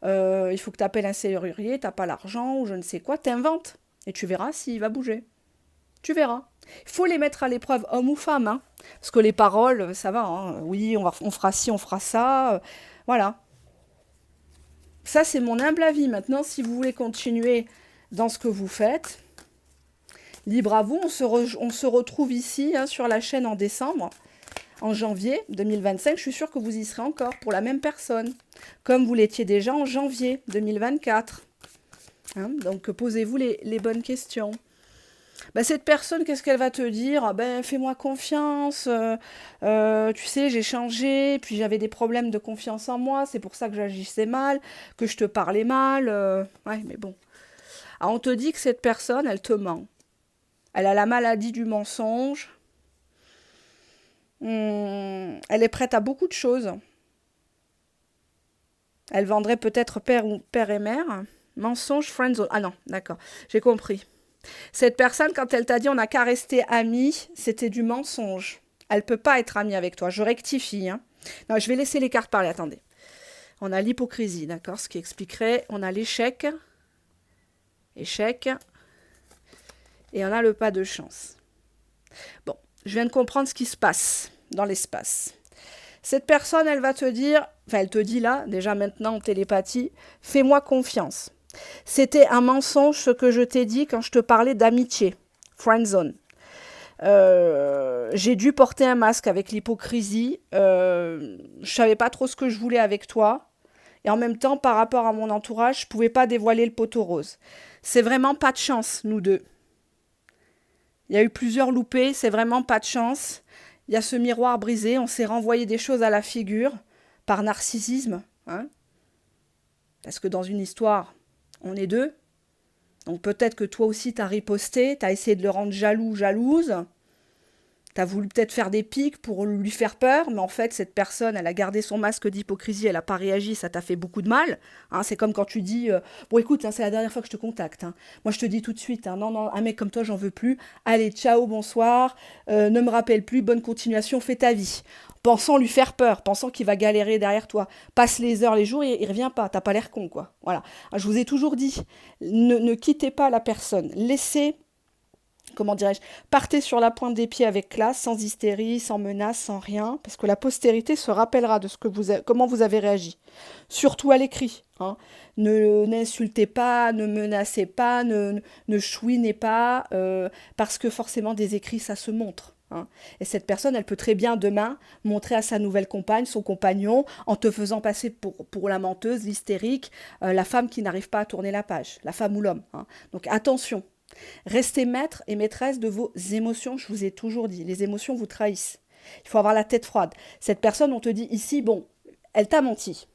il faut que tu appelles un serrurier, t'as pas l'argent ou je ne sais quoi, t'inventes. Et tu verras s'il va bouger. Tu verras. Il faut les mettre à l'épreuve, homme ou femme, hein. Parce que les paroles, ça va, hein. Oui, on fera ci, on fera ça. Voilà. Ça, c'est mon humble avis. Maintenant, si vous voulez continuer dans ce que vous faites, libre à vous. On se retrouve ici hein, sur la chaîne en décembre, en janvier 2025. Je suis sûre que vous y serez encore pour la même personne, comme vous l'étiez déjà en janvier 2024. Hein, donc, posez-vous les bonnes questions. Ben, cette personne, qu'est-ce qu'elle va te dire? Ben, fais-moi confiance. Tu sais, j'ai changé, puis j'avais des problèmes de confiance en moi. C'est pour ça que j'agissais mal, que je te parlais mal. Ouais, mais bon. Ah, on te dit que cette personne, elle te ment. Elle a la maladie du mensonge. Elle est prête à beaucoup de choses. Elle vendrait peut-être père et mère. Mensonge, friendzone. Ah non, d'accord, j'ai compris. Cette personne, quand elle t'a dit on n'a qu'à rester amis, c'était du mensonge. Elle peut pas être amie avec toi. Je rectifie. Hein. Non, je vais laisser les cartes parler. Attendez. On a l'hypocrisie, d'accord, ce qui expliquerait. On a l'échec. Échec. Et on a le pas de chance. Bon, je viens de comprendre ce qui se passe dans l'espace. Cette personne, elle va te dire, enfin elle te dit là, déjà maintenant en télépathie, fais-moi confiance. C'était un mensonge ce que je t'ai dit quand je te parlais d'amitié, friendzone. J'ai dû porter un masque avec l'hypocrisie. Je savais pas trop ce que je voulais avec toi. Et en même temps, par rapport à mon entourage, je pouvais pas dévoiler le poteau rose. C'est vraiment pas de chance, nous deux. Il y a eu plusieurs loupés, c'est vraiment pas de chance. Il y a ce miroir brisé, on s'est renvoyé des choses à la figure par narcissisme. Hein, parce que dans une histoire, on est deux. Donc peut-être que toi aussi t'as riposté, t'as essayé de le rendre jaloux, jalouse. T'as voulu peut-être faire des pics pour lui faire peur, mais en fait, cette personne, elle a gardé son masque d'hypocrisie, elle n'a pas réagi, ça t'a fait beaucoup de mal. Hein, c'est comme quand tu dis, bon écoute, hein, c'est la dernière fois que je te contacte. Hein. Moi, je te dis tout de suite, hein, non, non, un mec comme toi, j'en veux plus. Allez, ciao, bonsoir, ne me rappelle plus, bonne continuation, fais ta vie. Pensant lui faire peur, pensant qu'il va galérer derrière toi. Passe les heures, les jours, et il revient pas, t'as pas l'air con, quoi. Voilà. Je vous ai toujours dit, ne quittez pas la personne, laissez comment dirais-je, partez sur la pointe des pieds avec classe, sans hystérie, sans menace, sans rien, parce que la postérité se rappellera de ce que comment vous avez réagi. Surtout à l'écrit. Hein. N'insultez pas, ne menacez pas, ne chouinez pas, parce que forcément des écrits, ça se montre. Hein. Et cette personne, elle peut très bien demain montrer à sa nouvelle compagne, son compagnon, en te faisant passer pour la menteuse, l'hystérique, la femme qui n'arrive pas à tourner la page, la femme ou l'homme. Hein. Donc attention. Restez maître et maîtresse de vos émotions, je vous ai toujours dit. Les émotions vous trahissent. Il faut avoir la tête froide. Cette personne, on te dit ici, bon, elle t'a menti.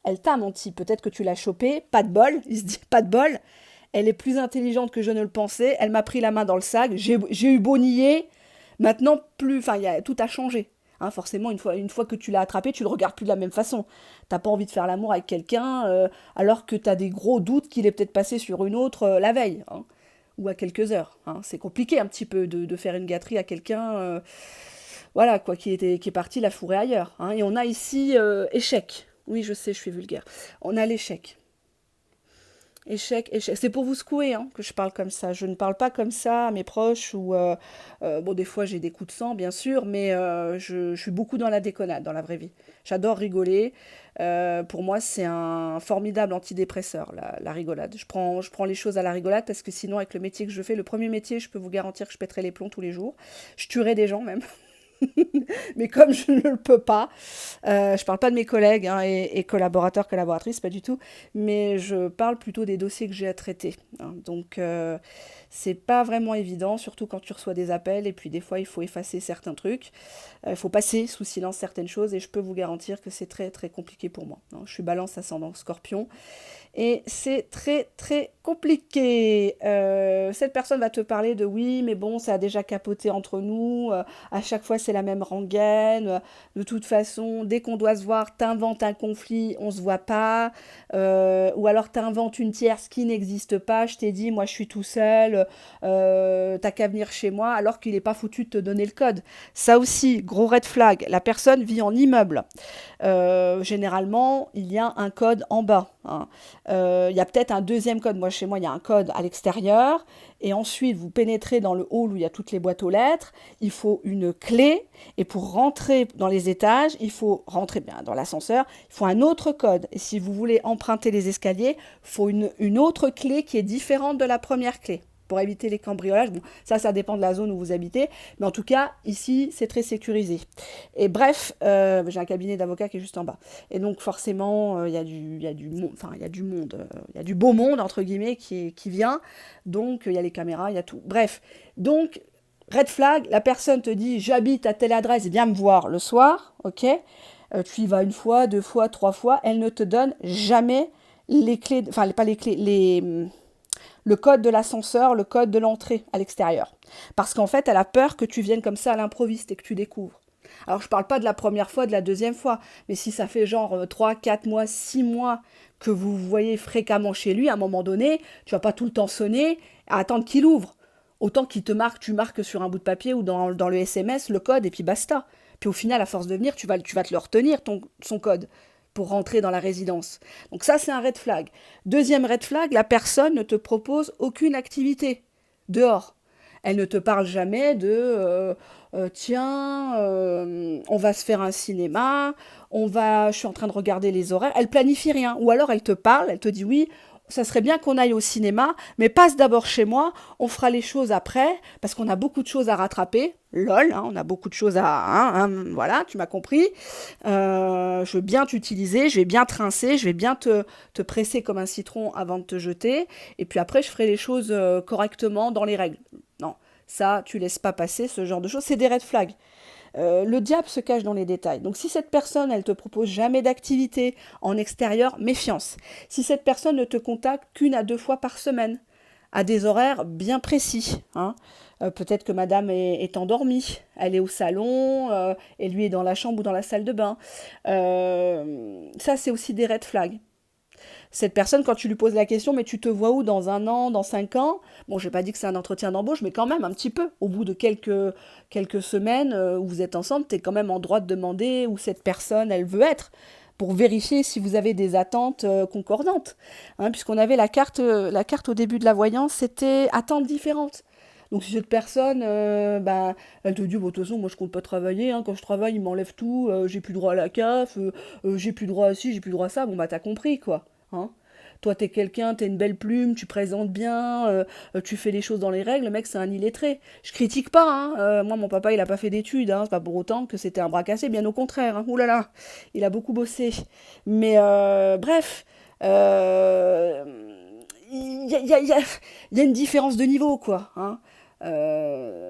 Elle t'a menti. Peut-être que tu l'as chopée. Pas de bol. Il se dit, pas de bol. Elle est plus intelligente que je ne le pensais. Elle m'a pris la main dans le sac. J'ai eu beau nier. Maintenant, plus, enfin, tout a changé. Hein, forcément, une fois que tu l'as attrapé, tu le regardes plus de la même façon. T'as pas envie de faire l'amour avec quelqu'un alors que tu as des gros doutes qu'il est peut-être passé sur une autre la veille. Hein. Ou à quelques heures. Hein. C'est compliqué un petit peu de faire une gâterie à quelqu'un voilà, quoi, qui est parti la fourrer ailleurs. Hein. Et on a ici échec. Oui, je sais, je suis vulgaire. On a l'échec. Échec, échec. C'est pour vous secouer hein, que je parle comme ça. Je ne parle pas comme ça à mes proches ou bon, des fois j'ai des coups de sang, bien sûr, mais je suis beaucoup dans la déconnade dans la vraie vie. J'adore rigoler. Pour moi, c'est un formidable antidépresseur, la rigolade. Je prends les choses à la rigolade parce que sinon, avec le métier que je fais, le premier métier, je peux vous garantir que je pèterai les plombs tous les jours. Je tuerai des gens même. Mais comme je ne le peux pas, je parle pas de mes collègues hein, et collaborateurs, collaboratrices, pas du tout, mais je parle plutôt des dossiers que j'ai à traiter. Hein. Donc, c'est pas vraiment évident, surtout quand tu reçois des appels, et puis des fois, il faut effacer certains trucs. Il faut passer sous silence certaines choses, et je peux vous garantir que c'est très, très compliqué pour moi. Hein. Je suis balance ascendant scorpion, et c'est très très compliqué. Cette personne va te parler de oui, mais bon, ça a déjà capoté entre nous. À chaque fois, c'est la même rengaine. De toute façon, dès qu'on doit se voir, t'inventes un conflit, on se voit pas. Ou alors t'inventes une tierce qui n'existe pas. Je t'ai dit, moi, je suis tout seul. T'as qu'à venir chez moi, alors qu'il n'est pas foutu de te donner le code. Ça aussi, gros red flag. La personne vit en immeuble. Généralement, il y a un code en bas. Hein. Il y a peut-être un deuxième code. Moi, chez moi, il y a un code à l'extérieur. Et ensuite, vous pénétrez dans le hall où il y a toutes les boîtes aux lettres. Il faut une clé. Et pour rentrer dans les étages, il faut rentrer bien dans l'ascenseur. Il faut un autre code. Et si vous voulez emprunter les escaliers, il faut une autre clé qui est différente de la première clé pour éviter les cambriolages. Bon, ça dépend de la zone où vous habitez. Mais en tout cas, ici, c'est très sécurisé. Et bref, j'ai un cabinet d'avocats qui est juste en bas. Et donc, forcément, il y a du monde, enfin, il y a du monde, il y a du beau monde, entre guillemets, qui vient. Donc, il y a les caméras, il y a tout. Bref. Donc, red flag, la personne te dit, j'habite à telle adresse, viens me voir le soir, ok? Tu y vas une fois, deux fois, trois fois. Elle ne te donne jamais les clés, enfin, pas les clés, le code de l'ascenseur, le code de l'entrée à l'extérieur. Parce qu'en fait, elle a peur que tu viennes comme ça à l'improviste et que tu découvres. Alors, je ne parle pas de la première fois, de la deuxième fois, mais si ça fait genre 3, 4 mois, 6 mois que vous vous voyez fréquemment chez lui, à un moment donné, tu vas pas tout le temps sonner à attendre qu'il ouvre. Autant qu'il te marque, tu marques sur un bout de papier ou dans le SMS le code et puis basta. Puis au final, à force de venir, tu vas te le retenir, son code, pour rentrer dans la résidence. Donc ça, c'est un red flag. Deuxième red flag, la personne ne te propose aucune activité dehors. Elle ne te parle jamais de tiens, on va se faire un cinéma, je suis en train de regarder les horaires. Elle planifie rien. Ou alors elle te parle, elle te dit oui, ça serait bien qu'on aille au cinéma, mais passe d'abord chez moi, on fera les choses après, parce qu'on a beaucoup de choses à rattraper. Lol, hein, on a beaucoup de choses voilà, tu m'as compris. Je veux bien t'utiliser, je vais bien trincer, je vais bien te presser comme un citron avant de te jeter, et puis après je ferai les choses correctement dans les règles. Non, ça, tu laisses pas passer ce genre de choses, c'est des red flags. Le diable se cache dans les détails. Donc si cette personne, elle te propose jamais d'activité en extérieur, méfiance. Si cette personne ne te contacte qu'une à deux fois par semaine, à des horaires bien précis, hein, peut-être que madame est endormie, elle est au salon, et lui est dans la chambre ou dans la salle de bain. Ça, c'est aussi des red flags. Cette personne, quand tu lui poses la question, mais tu te vois où dans un an, dans 5 ans? Bon, j'ai pas dit que c'est un entretien d'embauche, mais quand même un petit peu. Au bout de quelques semaines où vous êtes ensemble, tu es quand même en droit de demander où cette personne, elle veut être pour vérifier si vous avez des attentes concordantes. Hein, puisqu'on avait la carte au début de la voyance, c'était attentes différentes. Donc si cette personne, elle te dit, bon, de toute façon, moi je compte pas travailler, hein, quand je travaille, ils m'enlèvent tout, j'ai plus droit à la CAF, j'ai plus droit à ci, j'ai plus droit à ça, bon bah t'as compris quoi. Hein. Toi t'es quelqu'un, t'es une belle plume, tu présentes bien, tu fais les choses dans les règles, le mec c'est un illettré. Je critique pas, hein, moi mon papa il a pas fait d'études, hein, c'est pas pour autant que c'était un bras cassé, bien au contraire, hein, oulala, il a beaucoup bossé. Mais bref, il y a une différence de niveau quoi. Hein.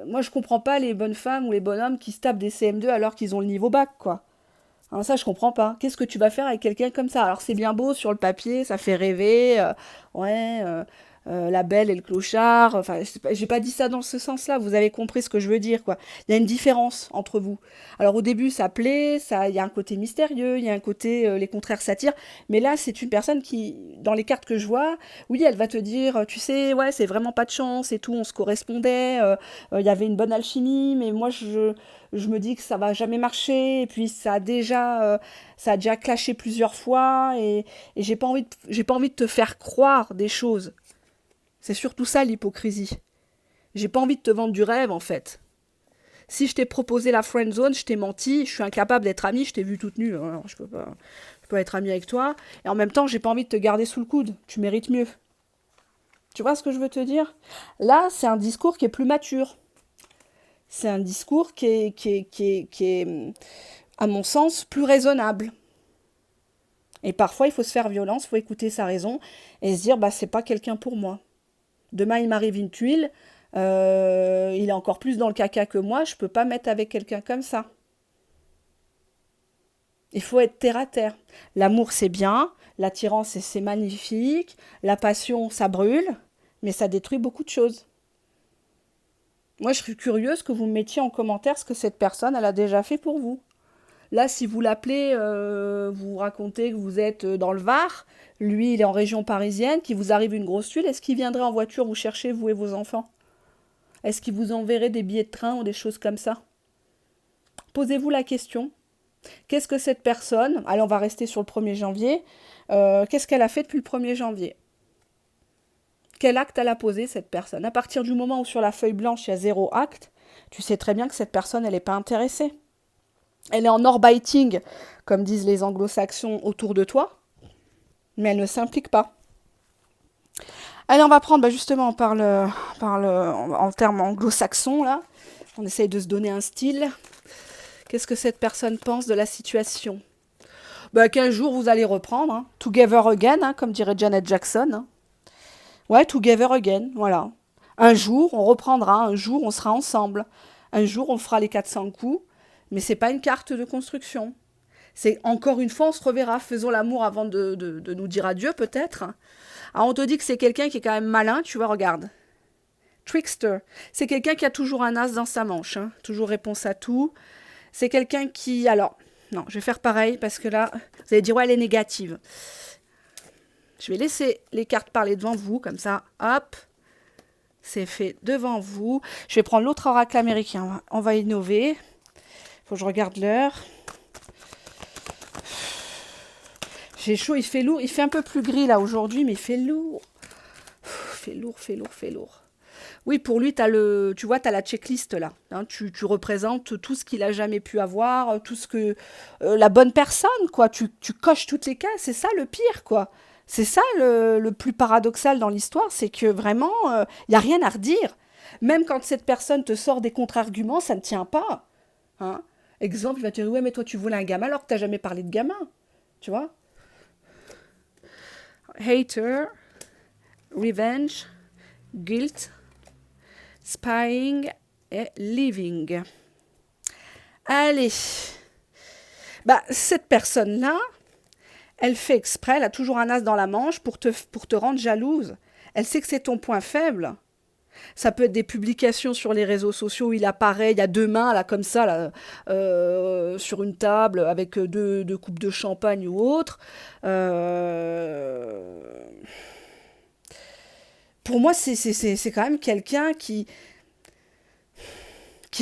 Moi, je comprends pas les bonnes femmes ou les bonhommes qui se tapent des CM2 alors qu'ils ont le niveau bac, quoi. Hein, ça, je comprends pas. Qu'est-ce que tu vas faire avec quelqu'un comme ça? Alors, c'est bien beau sur le papier, ça fait rêver. Ouais, la belle et le clochard. Enfin, j'ai pas dit ça dans ce sens-là. Vous avez compris ce que je veux dire, quoi. Il y a une différence entre vous. Alors, au début, ça plaît, il y a un côté mystérieux, il y a un côté les contraires s'attirent. Mais là, c'est une personne qui, dans les cartes que je vois, oui, elle va te dire, tu sais, ouais, c'est vraiment pas de chance et tout, on se correspondait, il y avait une bonne alchimie, mais moi, je me dis que ça va jamais marcher, et puis ça a déjà clashé plusieurs fois, et j'ai pas envie de te faire croire des choses. C'est surtout ça l'hypocrisie. J'ai pas envie de te vendre du rêve en fait. Si je t'ai proposé la friend zone, je t'ai menti, je suis incapable d'être amie, je t'ai vue toute nue, alors je peux pas être amie avec toi, et en même temps j'ai pas envie de te garder sous le coude, tu mérites mieux. Tu vois ce que je veux te dire? Là, c'est un discours qui est plus mature. C'est un discours qui est, à mon sens, plus raisonnable. Et parfois, il faut se faire violence, il faut écouter sa raison et se dire, bah, c'est pas quelqu'un pour moi. Demain, il m'arrive une tuile, il est encore plus dans le caca que moi, je peux pas mettre avec quelqu'un comme ça. Il faut être terre à terre. L'amour, c'est bien, l'attirance, c'est magnifique, la passion, ça brûle, mais ça détruit beaucoup de choses. Moi, je suis curieuse que vous me mettiez en commentaire ce que cette personne, elle a déjà fait pour vous. Là, si vous l'appelez, vous racontez que vous êtes dans le Var, lui, il est en région parisienne, qu'il vous arrive une grosse tuile, est-ce qu'il viendrait en voiture vous chercher, vous et vos enfants? Est-ce qu'il vous enverrait des billets de train ou des choses comme ça? Posez-vous la question. Qu'est-ce que cette personne, allez, on va rester sur le 1er janvier, qu'est-ce qu'elle a fait depuis le 1er janvier? Quel acte elle a posé, cette personne? À partir du moment où sur la feuille blanche, il y a 0 acte, tu sais très bien que cette personne, elle n'est pas intéressée. Elle est en orbiting, comme disent les anglo-saxons, autour de toi, mais elle ne s'implique pas. Allez, on va prendre, bah justement, en termes anglo-saxons, là. On essaye de se donner un style. Qu'est-ce que cette personne pense de la situation? Bah, qu'un jour, vous allez reprendre, hein. Together again, hein, comme dirait Janet Jackson. Hein. Ouais, together again, voilà. Un jour, on reprendra, un jour, on sera ensemble. Un jour, on fera les 400 coups, mais c'est pas une carte de construction. C'est encore une fois, on se reverra, faisons l'amour avant de nous dire adieu, peut-être. Alors, on te dit que c'est quelqu'un qui est quand même malin, tu vois, regarde. Trickster, c'est quelqu'un qui a toujours un as dans sa manche, hein. Toujours réponse à tout. C'est quelqu'un qui... Alors, non, je vais faire pareil, parce que là, vous allez dire, ouais, elle est négative. Je vais laisser les cartes parler devant vous, comme ça, hop, c'est fait devant vous. Je vais prendre l'autre oracle américain, on va innover. Il faut que je regarde l'heure. J'ai chaud, il fait lourd, il fait un peu plus gris là aujourd'hui, mais il fait lourd. Fait lourd. Oui, pour lui, tu vois, tu as la checklist là. Hein, tu représentes tout ce qu'il a jamais pu avoir, tout ce que... la bonne personne, quoi. Tu coches toutes les cases, c'est ça le pire, quoi. C'est ça le plus paradoxal dans l'histoire, c'est que vraiment, il n'y a rien à redire. Même quand cette personne te sort des contre-arguments, ça ne tient pas. Hein. Exemple, il va te dire, ouais, mais toi, tu voulais un gamin alors que tu n'as jamais parlé de gamin. Tu vois? Hater, revenge, guilt, spying et living. Allez. Bah, cette personne-là, elle fait exprès, elle a toujours un as dans la manche pour te rendre jalouse. Elle sait que c'est ton point faible. Ça peut être des publications sur les réseaux sociaux où il apparaît, il y a 2 mains, là, comme ça, là, sur une table, avec deux coupes de champagne ou autre. Pour moi, c'est quand même quelqu'un qui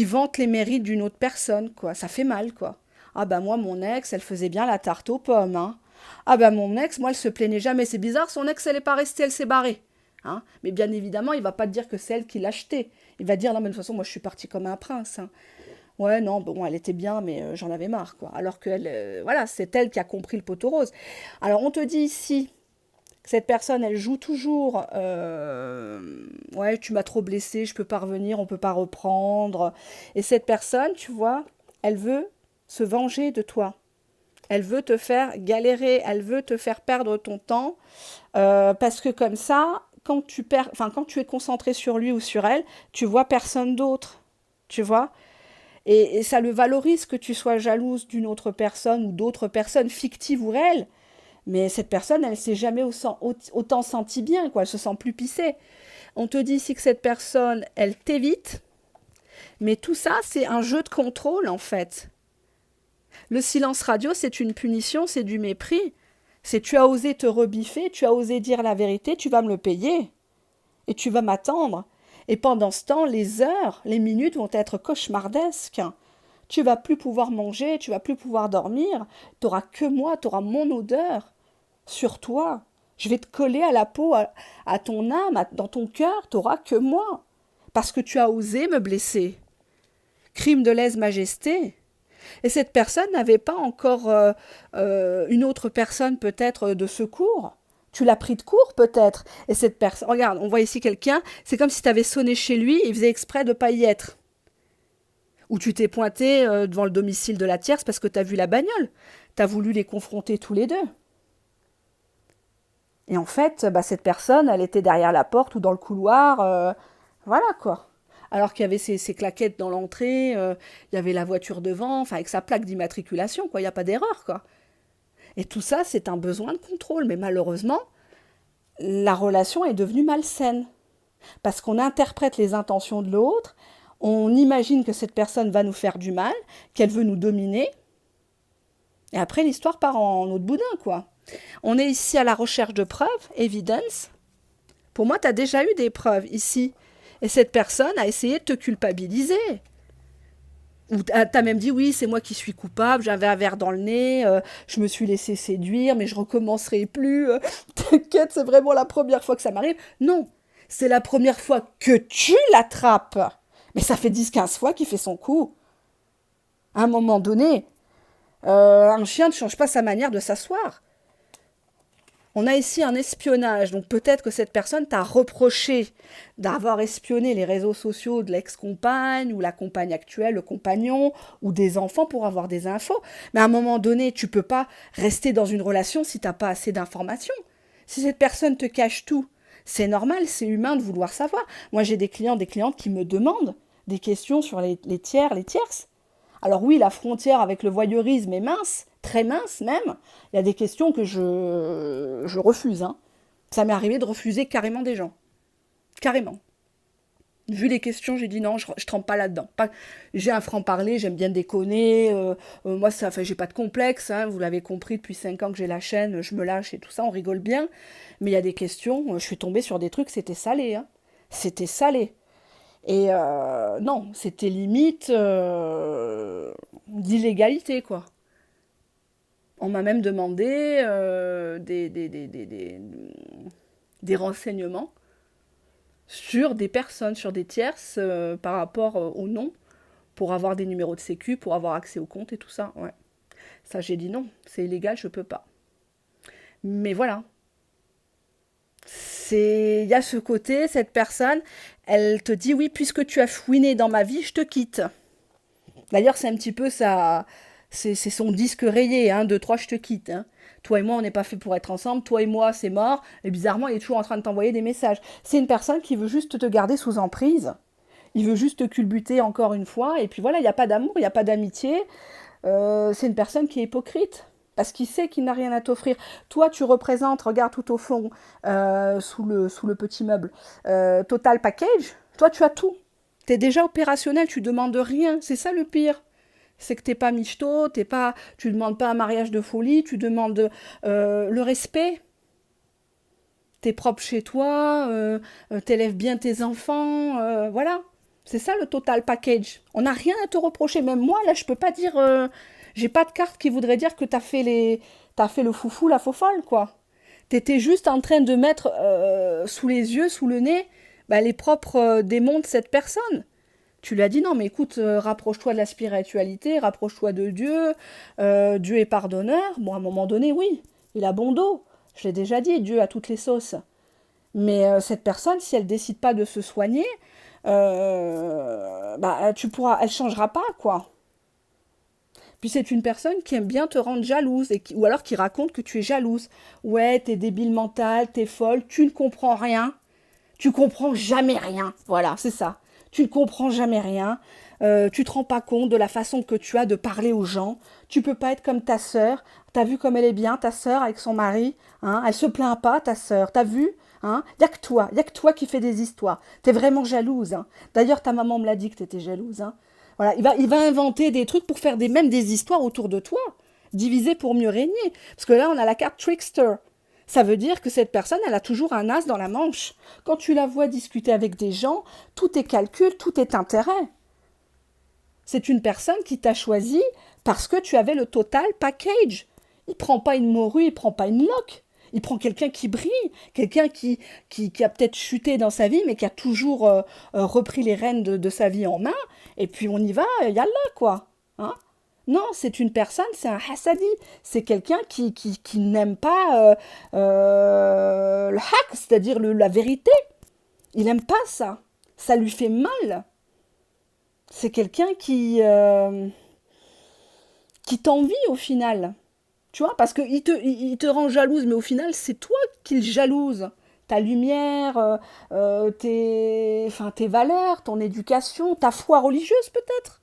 vante les mérites d'une autre personne, quoi. Ça fait mal, quoi. Ah bah moi, mon ex, elle faisait bien la tarte aux pommes, hein. Ah bah mon ex, moi, elle se plaignait jamais. C'est bizarre, son ex, elle est pas restée, elle s'est barrée. Hein. Mais bien évidemment, il va pas te dire que c'est elle qui l'a acheté. Il va dire, non, mais de toute façon, moi, je suis partie comme un prince. Hein. Ouais, non, bon, elle était bien, mais j'en avais marre, quoi. Alors que, voilà, c'est elle qui a compris le poteau rose. Alors, on te dit ici que cette personne, elle joue toujours, ouais, tu m'as trop blessé, je peux pas revenir, on peut pas reprendre. Et cette personne, tu vois, elle veut se venger de toi. Elle veut te faire galérer, elle veut te faire perdre ton temps, parce que comme ça, quand tu es concentré sur lui ou sur elle, tu vois personne d'autre, tu vois. Et ça le valorise que tu sois jalouse d'une autre personne ou d'autres personnes fictives ou réelles. Mais cette personne, elle s'est jamais autant sentie bien, quoi. Elle se sent plus pissée. On te dit ici que cette personne, elle t'évite, mais tout ça, c'est un jeu de contrôle, en fait. Le silence radio, c'est une punition, c'est du mépris. C'est tu as osé te rebiffer, tu as osé dire la vérité, tu vas me le payer. Et tu vas m'attendre. Et pendant ce temps, les heures, les minutes vont être cauchemardesques. Tu vas plus pouvoir manger, tu vas plus pouvoir dormir. Tu n'auras que moi, tu auras mon odeur sur toi. Je vais te coller à la peau, à ton âme, dans ton cœur, tu n'auras que moi. Parce que tu as osé me blesser. Crime de lèse-majesté. Et cette personne n'avait pas encore une autre personne peut-être de secours. Tu l'as pris de court peut-être. Et cette personne, regarde, on voit ici quelqu'un, c'est comme si tu avais sonné chez lui et il faisait exprès de ne pas y être. Ou tu t'es pointé devant le domicile de la tierce parce que tu as vu la bagnole. Tu as voulu les confronter tous les deux. Et en fait, cette personne, elle était derrière la porte ou dans le couloir. Voilà quoi. Alors qu'il y avait ses claquettes dans l'entrée, il y avait la voiture devant, enfin avec sa plaque d'immatriculation, quoi. Il n'y a pas d'erreur, quoi. Et tout ça, c'est un besoin de contrôle. Mais malheureusement, la relation est devenue malsaine. Parce qu'on interprète les intentions de l'autre, on imagine que cette personne va nous faire du mal, qu'elle veut nous dominer. Et après, l'histoire part en autre boudin, quoi. On est ici à la recherche de preuves, evidence. Pour moi, tu as déjà eu des preuves ici. Et cette personne a essayé de te culpabiliser. Ou t'as même dit, oui, c'est moi qui suis coupable, j'avais un verre dans le nez, je me suis laissé séduire, mais je recommencerai plus. T'inquiète, c'est vraiment la première fois que ça m'arrive. Non, c'est la première fois que tu l'attrapes. Mais ça fait 10-15 fois qu'il fait son coup. À un moment donné, un chien ne change pas sa manière de s'asseoir. On a ici un espionnage, donc peut-être que cette personne t'a reproché d'avoir espionné les réseaux sociaux de l'ex-compagne ou la compagne actuelle, le compagnon ou des enfants pour avoir des infos. Mais à un moment donné, tu peux pas rester dans une relation si t'as pas assez d'informations. Si cette personne te cache tout, c'est normal, c'est humain de vouloir savoir. Moi, j'ai des clients, des clientes qui me demandent des questions sur les tiers, les tierces. Alors oui, la frontière avec le voyeurisme est mince, très mince même. Il y a des questions que je refuse. Hein. Ça m'est arrivé de refuser carrément des gens. Carrément. Vu les questions, j'ai dit non, je trempe pas là-dedans. J'ai un franc-parler, j'aime bien déconner. Moi, j'ai pas de complexe. Hein, vous l'avez compris, depuis 5 ans que j'ai la chaîne, je me lâche et tout ça, on rigole bien. Mais il y a des questions, je suis tombée sur des trucs, c'était salé. Hein. C'était salé. Et non, c'était limite d'illégalité, quoi. On m'a même demandé des renseignements sur des personnes, sur des tierces par rapport au nom, pour avoir des numéros de sécu, pour avoir accès au compte et tout ça. Ouais. Ça, j'ai dit non, c'est illégal, je peux pas. Mais voilà. Il y a ce côté, cette personne, elle te dit oui, puisque tu as fouiné dans ma vie, je te quitte. D'ailleurs, c'est un petit peu ça, c'est son disque rayé, hein, 2, 3, je te quitte. Hein. Toi et moi, on n'est pas fait pour être ensemble, toi et moi, c'est mort, et bizarrement, il est toujours en train de t'envoyer des messages. C'est une personne qui veut juste te garder sous emprise, il veut juste te culbuter encore une fois, et puis voilà, il n'y a pas d'amour, il n'y a pas d'amitié, c'est une personne qui est hypocrite. Parce qu'il sait qu'il n'a rien à t'offrir. Toi, tu représentes, regarde tout au fond, sous le petit meuble, Total Package. Toi, tu as tout. Tu es déjà opérationnel, tu demandes rien. C'est ça le pire. C'est que t'es pas michto, tu demandes pas un mariage de folie, tu demandes le respect. T'es propre chez toi, t'élèves bien tes enfants, voilà. C'est ça le total package. On n'a rien à te reprocher. Même moi, là, je peux pas dire... j'ai pas de carte qui voudrait dire que t'as fait le foufou, la faux folle, quoi. T'étais juste en train de mettre sous les yeux, sous le nez, les propres démons de cette personne. Tu lui as dit non, mais écoute, rapproche-toi de la spiritualité, rapproche-toi de Dieu. Dieu est pardonneur. Bon, à un moment donné, oui, il a bon dos. Je l'ai déjà dit, Dieu a toutes les sauces. Mais cette personne, si elle décide pas de se soigner, elle changera pas, quoi. Puis c'est une personne qui aime bien te rendre jalouse, ou alors qui raconte que tu es jalouse. Ouais, t'es débile mental, t'es folle, tu ne comprends rien. Tu comprends jamais rien. Voilà, c'est ça. Tu ne comprends jamais rien. Tu te rends pas compte de la façon que tu as de parler aux gens. Tu peux pas être comme ta sœur. T'as vu comme elle est bien, ta sœur, avec son mari. Hein, elle se plaint pas, ta sœur. T'as vu? Hein, y a que toi qui fais des histoires. T'es vraiment jalouse. Hein. D'ailleurs, ta maman me l'a dit que t'étais jalouse. Hein. Voilà, il va inventer des trucs pour faire même des histoires autour de toi. Diviser pour mieux régner. Parce que là, on a la carte trickster. Ça veut dire que cette personne, elle a toujours un as dans la manche. Quand tu la vois discuter avec des gens, tout est calcul, tout est intérêt. C'est une personne qui t'a choisi parce que tu avais le total package. Il prend pas une morue, il prend pas une loque. Il prend quelqu'un qui brille, quelqu'un qui a peut-être chuté dans sa vie, mais qui a toujours repris les rênes de sa vie en main. Et puis on y va, yallah, quoi. Hein? Non, c'est une personne, c'est un hassadi. C'est quelqu'un qui n'aime pas le haq, c'est-à-dire la vérité. Il n'aime pas ça. Ça lui fait mal. C'est quelqu'un qui t'envie au final. Tu vois, parce qu'il il te rend jalouse, mais au final, c'est toi qui le jalouse. Ta lumière, enfin, tes valeurs, ton éducation, ta foi religieuse peut-être.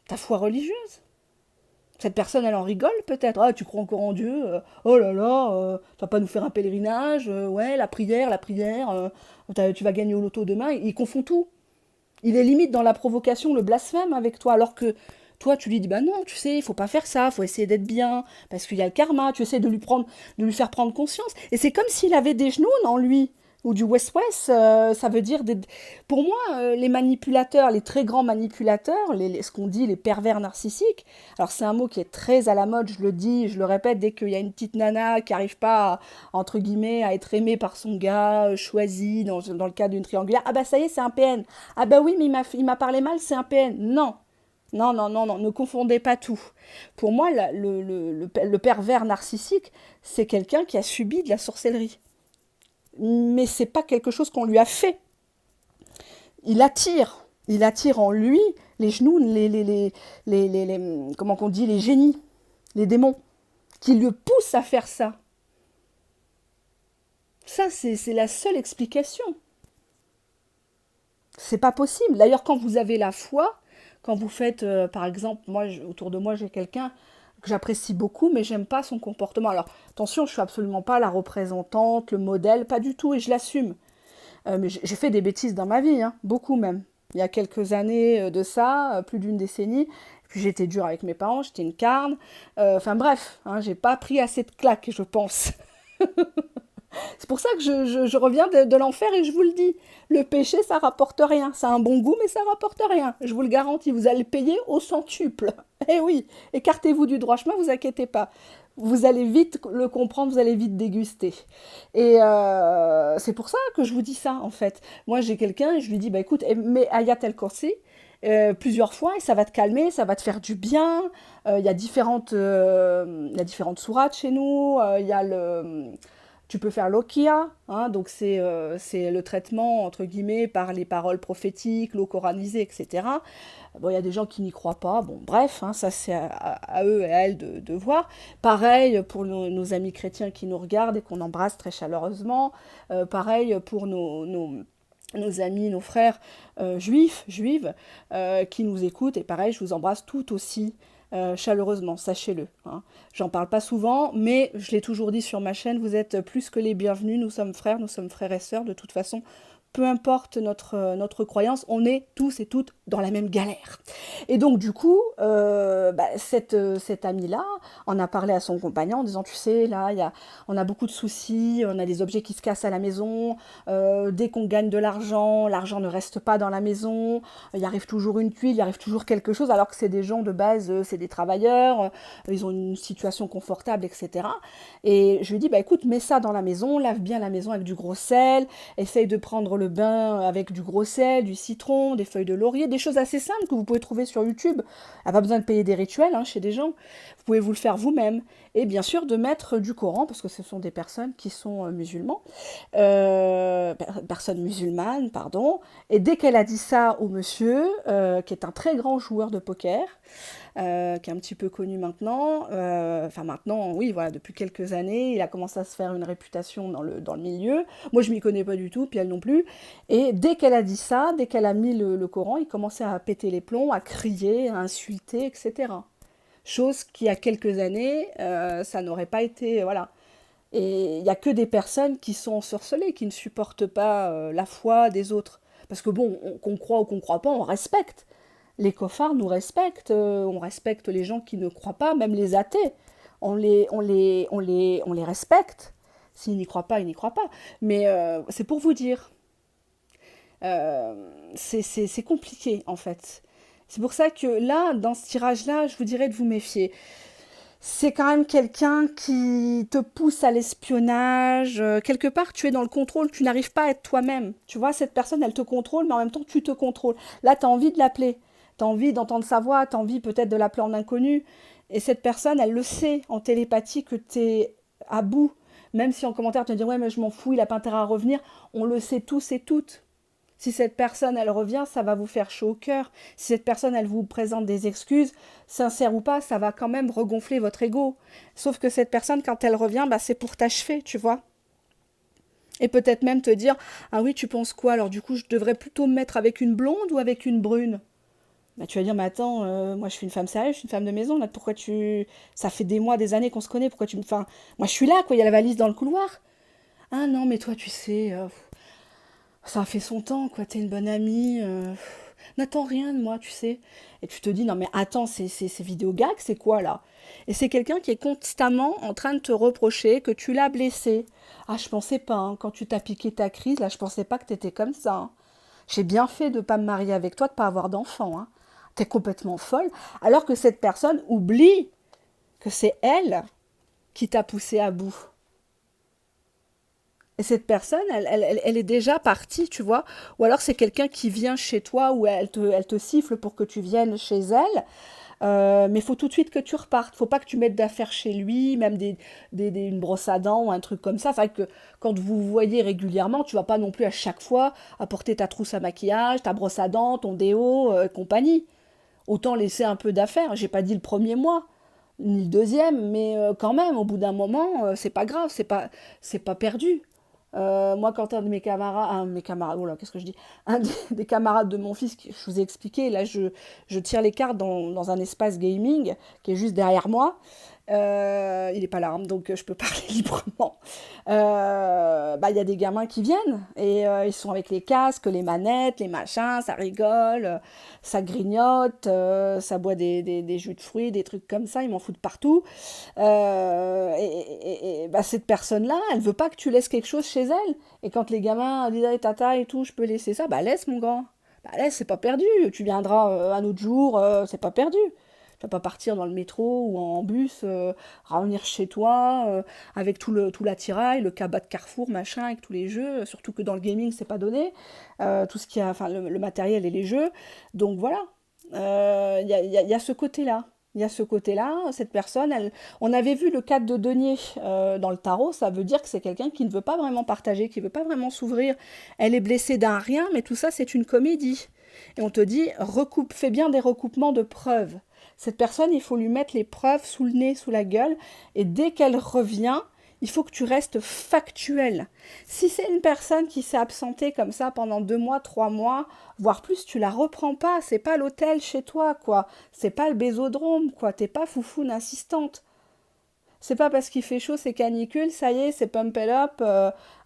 Ta foi religieuse. Cette personne, elle en rigole peut-être. Ah, tu crois encore en Dieu? Oh là là, tu vas pas nous faire un pèlerinage? Ouais, la prière. Tu vas gagner au loto demain. Il confond tout. Il est limite dans la provocation, le blasphème avec toi, alors que toi, tu lui dis, bah non, tu sais, il faut pas faire ça, il faut essayer d'être bien, parce qu'il y a le karma, tu essaies de lui faire prendre conscience. Et c'est comme s'il avait des genoux en lui, ou du West-West, ça veut dire, pour moi, les manipulateurs, les très grands manipulateurs, ce qu'on dit les pervers narcissiques, alors c'est un mot qui est très à la mode, je le dis, je le répète, dès qu'il y a une petite nana qui arrive pas, entre guillemets, à être aimée par son gars, choisi, dans le cadre d'une triangulaire, ah bah ça y est, c'est un PN. Ah bah oui, mais il m'a parlé mal, c'est un PN. Non, non, non, non, non, ne confondez pas tout. Pour moi, le pervers narcissique, c'est quelqu'un qui a subi de la sorcellerie. Mais c'est pas quelque chose qu'on lui a fait. Il attire en lui les genoux, comment qu'on dit, les génies, les démons, qui le poussent à faire ça. Ça, c'est la seule explication. C'est pas possible. D'ailleurs, quand vous avez la foi, quand vous faites, par exemple, moi, autour de moi, j'ai quelqu'un que j'apprécie beaucoup, mais j'aime pas son comportement. Alors, attention, je suis absolument pas la représentante, le modèle, pas du tout, et je l'assume. Mais j'ai fait des bêtises dans ma vie, hein, beaucoup même. Il y a quelques années de ça, plus d'une décennie. Puis j'étais dure avec mes parents, j'étais une carne. Enfin bref, hein, j'ai pas pris assez de claques, je pense. C'est pour ça que je reviens de l'enfer et je vous le dis. Le péché, ça rapporte rien. Ça a un bon goût, mais ça rapporte rien. Je vous le garantis, vous allez payer au centuple. Eh oui, écartez-vous du droit chemin, vous inquiétez pas. Vous allez vite le comprendre, vous allez vite déguster. Et c'est pour ça que je vous dis ça, en fait. Moi, j'ai quelqu'un, je lui dis, bah écoute, mets Ayat El Kursi plusieurs fois et ça va te calmer, ça va te faire du bien. Il y a différentes sourates chez nous. Il y a tu peux faire l'okia, hein, donc c'est le traitement, entre guillemets, par les paroles prophétiques, l'eau coranisée, etc. Bon, il y a des gens qui n'y croient pas, bon, bref, hein, ça c'est à eux et à elles de voir. Pareil pour nos amis chrétiens qui nous regardent et qu'on embrasse très chaleureusement. Pareil pour nos amis, nos frères juifs, juives, qui nous écoutent. Et pareil, je vous embrasse tout aussi chaleureusement, sachez-le. Hein. J'en parle pas souvent, mais je l'ai toujours dit sur ma chaîne, vous êtes plus que les bienvenus, nous sommes frères et sœurs, de toute façon, peu importe notre croyance, on est tous et toutes dans la même galère. Et donc du coup, cette amie-là en a parlé à son compagnon en disant, tu sais, là, on a beaucoup de soucis, on a des objets qui se cassent à la maison, dès qu'on gagne de l'argent, l'argent ne reste pas dans la maison, il y arrive toujours une tuile, il y arrive toujours quelque chose, alors que c'est des gens de base, c'est des travailleurs, ils ont une situation confortable, etc. Et je lui dis, bah écoute, mets ça dans la maison, lave bien la maison avec du gros sel, essaye de prendre le bain avec du gros sel, du citron, des feuilles de laurier, des choses assez simples que vous pouvez trouver sur YouTube. Il n'y a pas besoin de payer des rituels chez des gens. Vous pouvez vous le faire vous-même. Et bien sûr, de mettre du Coran, parce que ce sont des personnes qui sont musulmans, personnes musulmanes, pardon. Et dès qu'elle a dit ça au monsieur, qui est un très grand joueur de poker, qui est un petit peu connu maintenant. Enfin maintenant, oui, voilà, depuis quelques années, il a commencé à se faire une réputation dans le milieu. Moi, je m'y connais pas du tout, puis elle non plus. Et dès qu'elle a dit ça, dès qu'elle a mis le Coran, il commençait à péter les plombs, à crier, à insulter, etc. Chose qui, il y a quelques années, ça n'aurait pas été... Voilà. Et il n'y a que des personnes qui sont ensorcelées, qui ne supportent pas la foi des autres. Parce que bon, qu'on croit ou qu'on ne croit pas, on respecte. Les cofards nous respectent, on respecte les gens qui ne croient pas, même les athées. On les respecte. S'ils n'y croient pas, ils n'y croient pas. Mais c'est pour vous dire. C'est compliqué, en fait. C'est pour ça que là, dans ce tirage-là, je vous dirais de vous méfier. C'est quand même quelqu'un qui te pousse à l'espionnage. Quelque part, tu es dans le contrôle, tu n'arrives pas à être toi-même. Tu vois, cette personne, elle te contrôle, mais en même temps, tu te contrôles. Là, tu as envie de l'appeler. Tu as envie d'entendre sa voix, tu as envie peut-être de l'appeler en inconnu. Et cette personne, elle le sait en télépathie que tu es à bout. Même si en commentaire, tu vas dire, ouais, mais je m'en fous, il n'a pas intérêt à revenir. On le sait tous et toutes. Si cette personne, elle revient, ça va vous faire chaud au cœur. Si cette personne, elle vous présente des excuses, sincères ou pas, ça va quand même regonfler votre ego. Sauf que cette personne, quand elle revient, bah, c'est pour t'achever, tu vois. Et peut-être même te dire, ah oui, tu penses quoi? Alors du coup, je devrais plutôt me mettre avec une blonde ou avec une brune? Bah, tu vas dire, mais attends, moi je suis une femme sérieuse, je suis une femme de maison, là, pourquoi tu... Ça fait des mois, des années qu'on se connaît, pourquoi tu me... Enfin, moi je suis là, quoi, il y a la valise dans le couloir. Ah non, mais toi, tu sais, ça a fait son temps, quoi, t'es une bonne amie, n'attends rien de moi, tu sais. Et tu te dis, non mais attends, ces vidéogags, c'est quoi là? Et c'est quelqu'un qui est constamment en train de te reprocher que tu l'as blessé. Ah, je pensais pas, hein, quand tu t'as piqué ta crise, là, je pensais pas que t'étais comme ça, hein. J'ai bien fait de pas me marier avec toi, de pas avoir d'enfant, hein. T'es complètement folle. Alors que cette personne oublie que c'est elle qui t'a poussé à bout. Et cette personne, elle est déjà partie, tu vois. Ou alors c'est quelqu'un qui vient chez toi ou elle te siffle pour que tu viennes chez elle. Mais il faut tout de suite que tu repartes. Faut pas que tu mettes d'affaires chez lui, même une brosse à dents ou un truc comme ça. C'est vrai que quand vous vous voyez régulièrement, tu vas pas non plus à chaque fois apporter ta trousse à maquillage, ta brosse à dents, ton déo, compagnie. Autant laisser un peu d'affaires. J'ai pas dit le premier mois, ni le deuxième, mais quand même, au bout d'un moment, c'est pas grave, c'est pas perdu. Moi, quand un de mes camarades, oh là, qu'est-ce que je dis? Des camarades de mon fils, je vous ai expliqué, là, je tire les cartes dans un espace gaming qui est juste derrière moi. Il n'est pas là, hein, donc je peux parler librement. Bah, il y a des gamins qui viennent et ils sont avec les casques, les manettes, les machins, ça rigole, ça grignote, ça boit des jus de fruits, des trucs comme ça, ils m'en foutent partout. Bah, cette personne-là, elle veut pas que tu laisses quelque chose chez elle. Et quand les gamins disent hey, tata et tout, je peux laisser ça, bah laisse mon grand. Bah laisse, c'est pas perdu. Tu viendras un autre jour, c'est pas perdu. Tu vas pas partir dans le métro ou en bus, revenir chez toi avec tout l'attirail, le cabas de Carrefour, machin, avec tous les jeux. Surtout que dans le gaming, c'est pas donné. Tout ce qui a, enfin, le matériel et les jeux. Donc voilà, il y a ce côté-là. Il y a ce côté-là, cette personne, on avait vu le cadre de denier dans le tarot, ça veut dire que c'est quelqu'un qui ne veut pas vraiment partager, qui ne veut pas vraiment s'ouvrir. Elle est blessée d'un rien, mais tout ça c'est une comédie. Et on te dit, recoupe, fais bien des recoupements de preuves. Cette personne, il faut lui mettre les preuves sous le nez, sous la gueule, et dès qu'elle revient, il faut que tu restes factuel. Si c'est une personne qui s'est absentée comme ça pendant 2 mois, 3 mois, voire plus, tu la reprends pas. C'est pas l'hôtel chez toi, quoi. C'est pas le bésodrome, quoi. T'es pas foufoune insistante. C'est pas parce qu'il fait chaud, c'est canicule, ça y est, c'est pump it up.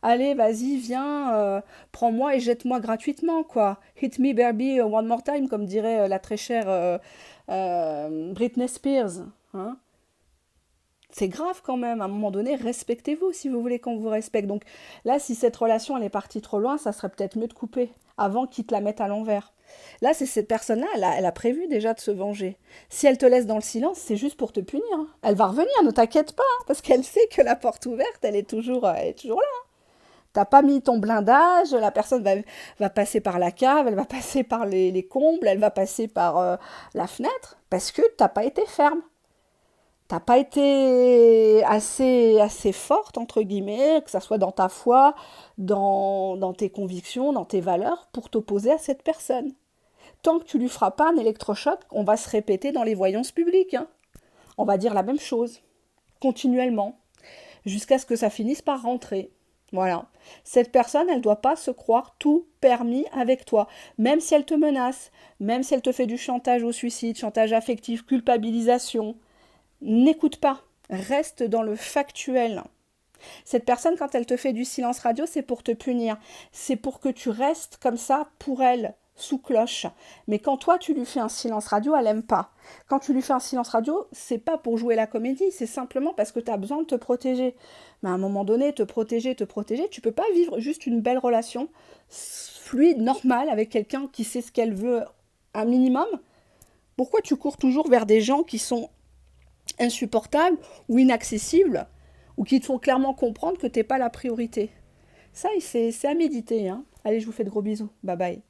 Allez, vas-y, viens, prends-moi et jette-moi gratuitement, quoi. Hit me, baby, one more time, comme dirait la très chère Britney Spears. Hein. C'est grave quand même, à un moment donné, respectez-vous si vous voulez qu'on vous respecte. Donc là, si cette relation elle est partie trop loin, ça serait peut-être mieux de couper avant qu'ils te la mettent à l'envers. Là, c'est cette personne-là, elle a prévu déjà de se venger. Si elle te laisse dans le silence, c'est juste pour te punir, hein. Elle va revenir, ne t'inquiète pas, hein, parce qu'elle sait que la porte ouverte, elle est toujours là. T'as pas mis ton blindage, la personne va passer par la cave, elle va passer par les combles, elle va passer par la fenêtre, parce que t'as pas été ferme. T'as pas été assez forte, entre guillemets, que ça soit dans ta foi, dans tes convictions, dans tes valeurs, pour t'opposer à cette personne. Tant que tu lui feras pas un électrochoc, on va se répéter dans les voyances publiques, hein. On va dire la même chose, continuellement, jusqu'à ce que ça finisse par rentrer. Voilà. Cette personne, elle ne doit pas se croire tout permis avec toi. Même si elle te menace, même si elle te fait du chantage au suicide, chantage affectif, culpabilisation, n'écoute pas, reste dans le factuel. Cette personne, quand elle te fait du silence radio, c'est pour te punir. C'est pour que tu restes comme ça pour elle, sous cloche. Mais quand toi, tu lui fais un silence radio, elle n'aime pas. Quand tu lui fais un silence radio, c'est pas pour jouer la comédie, c'est simplement parce que tu as besoin de te protéger. Mais à un moment donné, te protéger, tu peux pas vivre juste une belle relation fluide, normale, avec quelqu'un qui sait ce qu'elle veut un minimum. Pourquoi tu cours toujours vers des gens qui sont insupportables ou inaccessibles, ou qui te font clairement comprendre que t'es pas la priorité? Ça, c'est à méditer, hein. Allez, je vous fais de gros bisous. Bye bye.